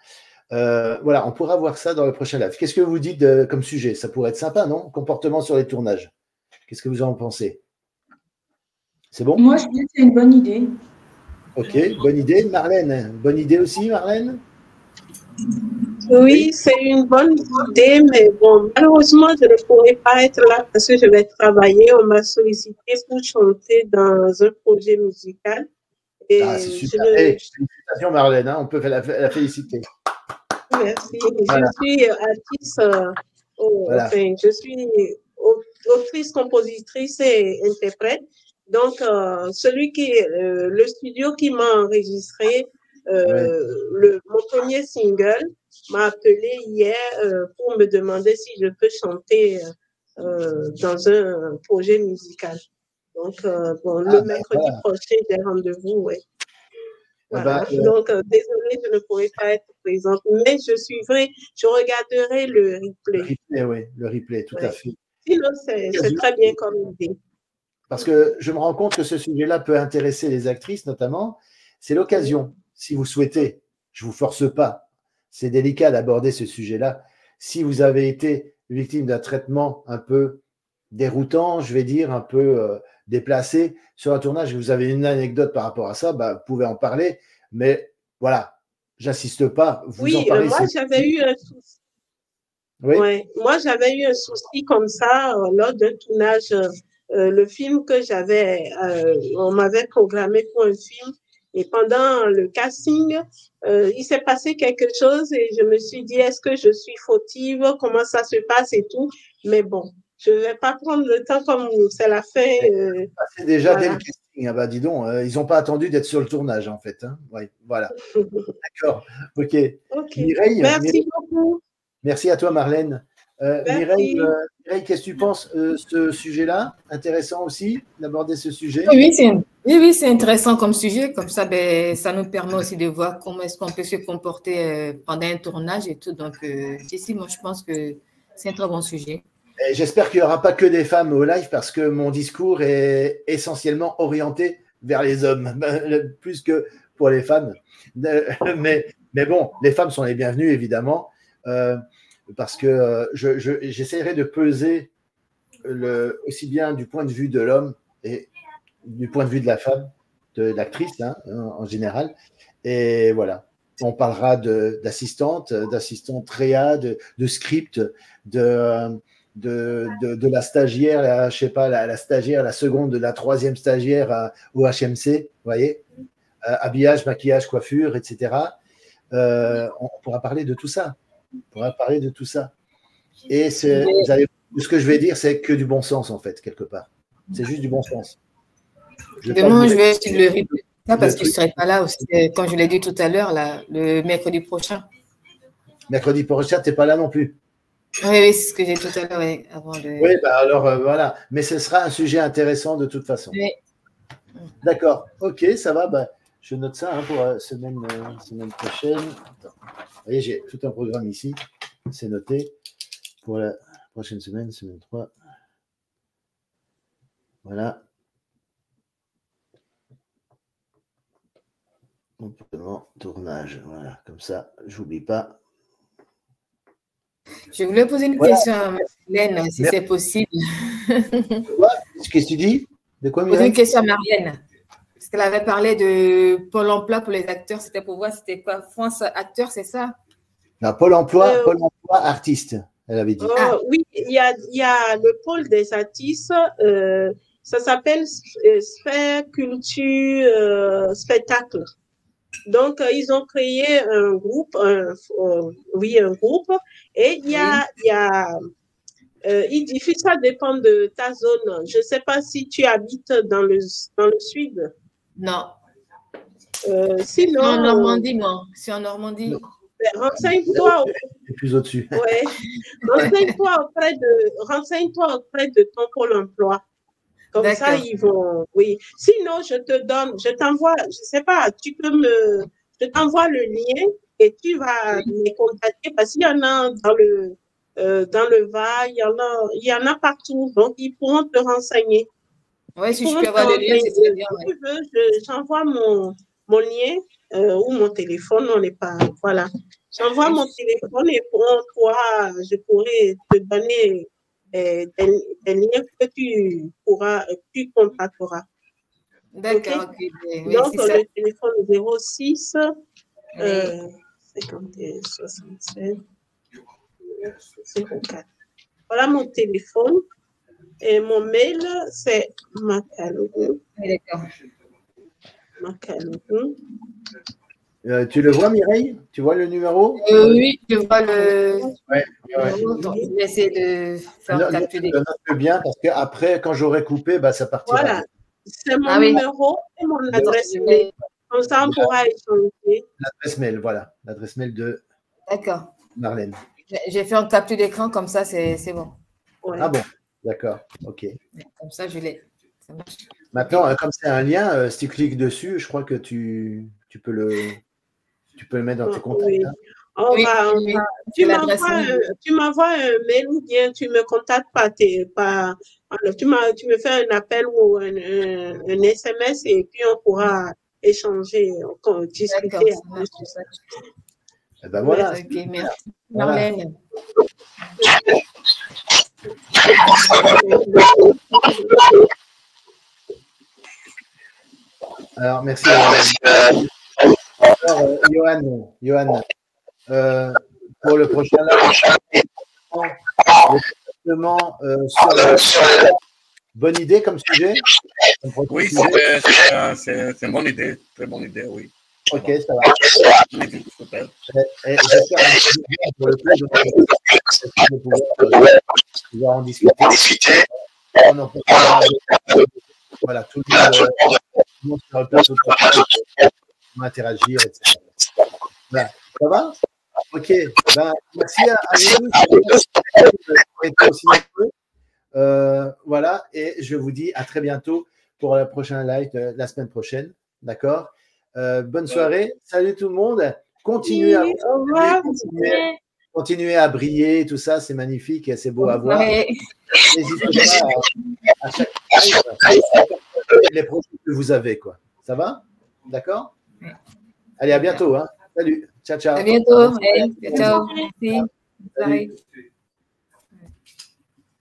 Voilà, on pourra voir ça dans le prochain live. Qu'est-ce que vous dites comme sujet? Ça pourrait être sympa, non? Comportement sur les tournages. Qu'est-ce que vous en pensez? C'est bon?
Moi, je dis que c'est une bonne idée.
Ok, bonne idée. Marlène, bonne idée aussi, Marlène?
Oui, c'est une bonne idée, mais bon, malheureusement, je ne pourrai pas être là parce que je vais travailler. On m'a sollicité pour chanter dans un projet musical. Et
c'est super. Félicitations, Marlène, hein, on peut la féliciter.
Merci. Voilà. Je suis artiste, voilà. Enfin, je suis autrice, compositrice et interprète. Donc, le studio qui m'a enregistré mon premier single m'a appelé hier pour me demander si je peux chanter dans un projet musical. Donc, le mercredi prochain, j'ai rendez-vous, ouais. Voilà. Donc, désolée, je ne pourrai pas être présente, mais je regarderai le replay.
Le replay, oui, le replay, tout à fait.
Sinon, c'est très bien comme idée.
Parce que je me rends compte que ce sujet-là peut intéresser les actrices, notamment. C'est l'occasion, si vous souhaitez, je ne vous force pas, c'est délicat d'aborder ce sujet-là. Si vous avez été victime d'un traitement un peu déroutant, je vais dire, un peu déplacé sur un tournage, et vous avez une anecdote par rapport à ça, bah, vous pouvez en parler, mais voilà, j'insiste pas. Vous en parlez,
moi j'avais eu un souci.
Oui.
Ouais, moi j'avais eu un souci comme ça lors d'un tournage. Le film que j'avais, on m'avait programmé pour un film, et pendant le casting, il s'est passé quelque chose et je me suis dit, est-ce que je suis fautive? Comment ça se passe et tout? Mais bon, je ne vais pas prendre le temps comme c'est la fin.
C'est déjà dès le casting. Ah bah, dis donc, ils n'ont pas attendu d'être sur le tournage, en fait. Hein. Ouais, voilà. D'accord. OK. Mireille,
merci beaucoup.
Merci à toi, Marlène. Mireille, qu'est-ce que tu penses ce sujet-là? Intéressant aussi d'aborder ce sujet?
Oui, c'est intéressant comme sujet. Comme ça, ça nous permet aussi de voir comment est-ce qu'on peut se comporter pendant un tournage et tout. Donc, ici, moi, je pense que c'est un très bon sujet.
J'espère qu'il n'y aura pas que des femmes au live parce que mon discours est essentiellement orienté vers les hommes, plus que pour les femmes. Mais bon, les femmes sont les bienvenues, évidemment. Parce que j'essaierai de peser aussi bien du point de vue de l'homme et du point de vue de la femme, de l'actrice en général. Et voilà, on parlera d'assistante réa, de script, de la stagiaire, je sais pas, la stagiaire, la seconde, la troisième stagiaire au HMC, vous voyez, habillage, maquillage, coiffure, etc. On pourra parler de tout ça. Et ce que je vais dire, c'est que du bon sens, en fait, quelque part. C'est juste du bon sens.
Demain, je vais suivre le replay. Parce que je ne serai pas là aussi, quand je l'ai dit tout à l'heure, le mercredi prochain.
Mercredi prochain, tu n'es pas là non plus.
Oui, c'est ce que j'ai dit tout à l'heure, avant de…
Oui, bah alors voilà. Mais ce sera un sujet intéressant de toute façon.
Oui.
D'accord. OK, ça va. Bah, je note ça pour semaine prochaine. Attends. Vous voyez, j'ai tout un programme ici. C'est noté pour la prochaine semaine 3. Voilà. Complément, tournage. Voilà, comme ça, j'oublie pas.
Je voulais poser une question à Marlène, si c'est possible.
Qu'est-ce que tu dis? De quoi,
poser une question à Marlène. Parce qu'elle avait parlé de Pôle emploi pour les acteurs. C'était pour voir c'était quoi? France Acteurs, c'est ça?
Non, Pôle emploi artiste, elle avait dit.
Oui, il y a le pôle des artistes. Ça s'appelle Sphère Culture Spectacle. Donc, ils ont créé un groupe, et ils diffusent, ça dépend de ta zone. Je ne sais pas si tu habites dans le sud.
Non.
Sinon,
en Normandie, moi. C'est en Normandie.
Renseigne-toi.
Plus au-dessus.
Ouais. Renseigne-toi auprès de ton pôle emploi. Comme ça, ils vont. Oui. Sinon, je t'envoie, je ne sais pas, je t'envoie le lien et tu vas les contacter parce qu'il y en a dans le Var, il y en a partout. Donc, ils pourront te renseigner.
Oui, si je peux avoir le lien, c'est très bien.
Si tu veux, j'envoie mon lien ou mon téléphone, on n'est pas. Voilà. J'envoie mon téléphone et je pourrai te donner des liens que tu contacteras.
D'accord.
Okay? Donc, le téléphone 06 51 67 04. Voilà mon téléphone. Et mon mail, c'est Macalougou.
D'accord.
Macalougou.
Tu le vois, Mireille? Tu vois le numéro?
Oui, je vois le
numéro.
Donc, je vais essayer de faire calculer.
Note bien parce qu'après, quand j'aurai coupé, ça partira.
Voilà. C'est mon numéro et mon adresse mail. Comme ça, on pourra échanger.
L'adresse mail, voilà. L'adresse mail de Marlène.
J'ai fait un capture d'écran, comme ça, c'est bon.
Ouais.
Ah bon, d'accord. OK.
Comme ça, je l'ai.
Maintenant, comme c'est un lien, si tu cliques dessus, je crois que tu tu peux le mettre dans tes contacts.
Oui.
Hein.
Tu m'envoies un mail ou bien tu me contactes tu me fais un appel ou un SMS et puis on pourra échanger, discuter.
Et ben voilà.
Ok, merci. Marlène.
Alors, merci. Alors, Johan, pour le prochain live, bonne idée comme sujet.
Oui, c'est une bonne idée, très bonne idée, oui.
Ok, ça va. J'espère pour le coup de pouvoir en discuter. On en parlera. Voilà, tout le monde se replace autour de interagir, etc. Voilà. Ça va? Ok. Ben, merci à vous pour être aussi nombreux. Voilà, et je vous dis à très bientôt pour le prochain live la semaine prochaine. D'accord? Bonne soirée. Salut tout le monde. Continuez à briller, tout ça, c'est magnifique et c'est beau à voir. N'hésitez pas à chaque live les projets que vous avez, quoi. Ça va? D'accord? Allez, à bientôt. Hein. Salut. Ciao, ciao.
À bientôt. Ciao. Merci.
Salut.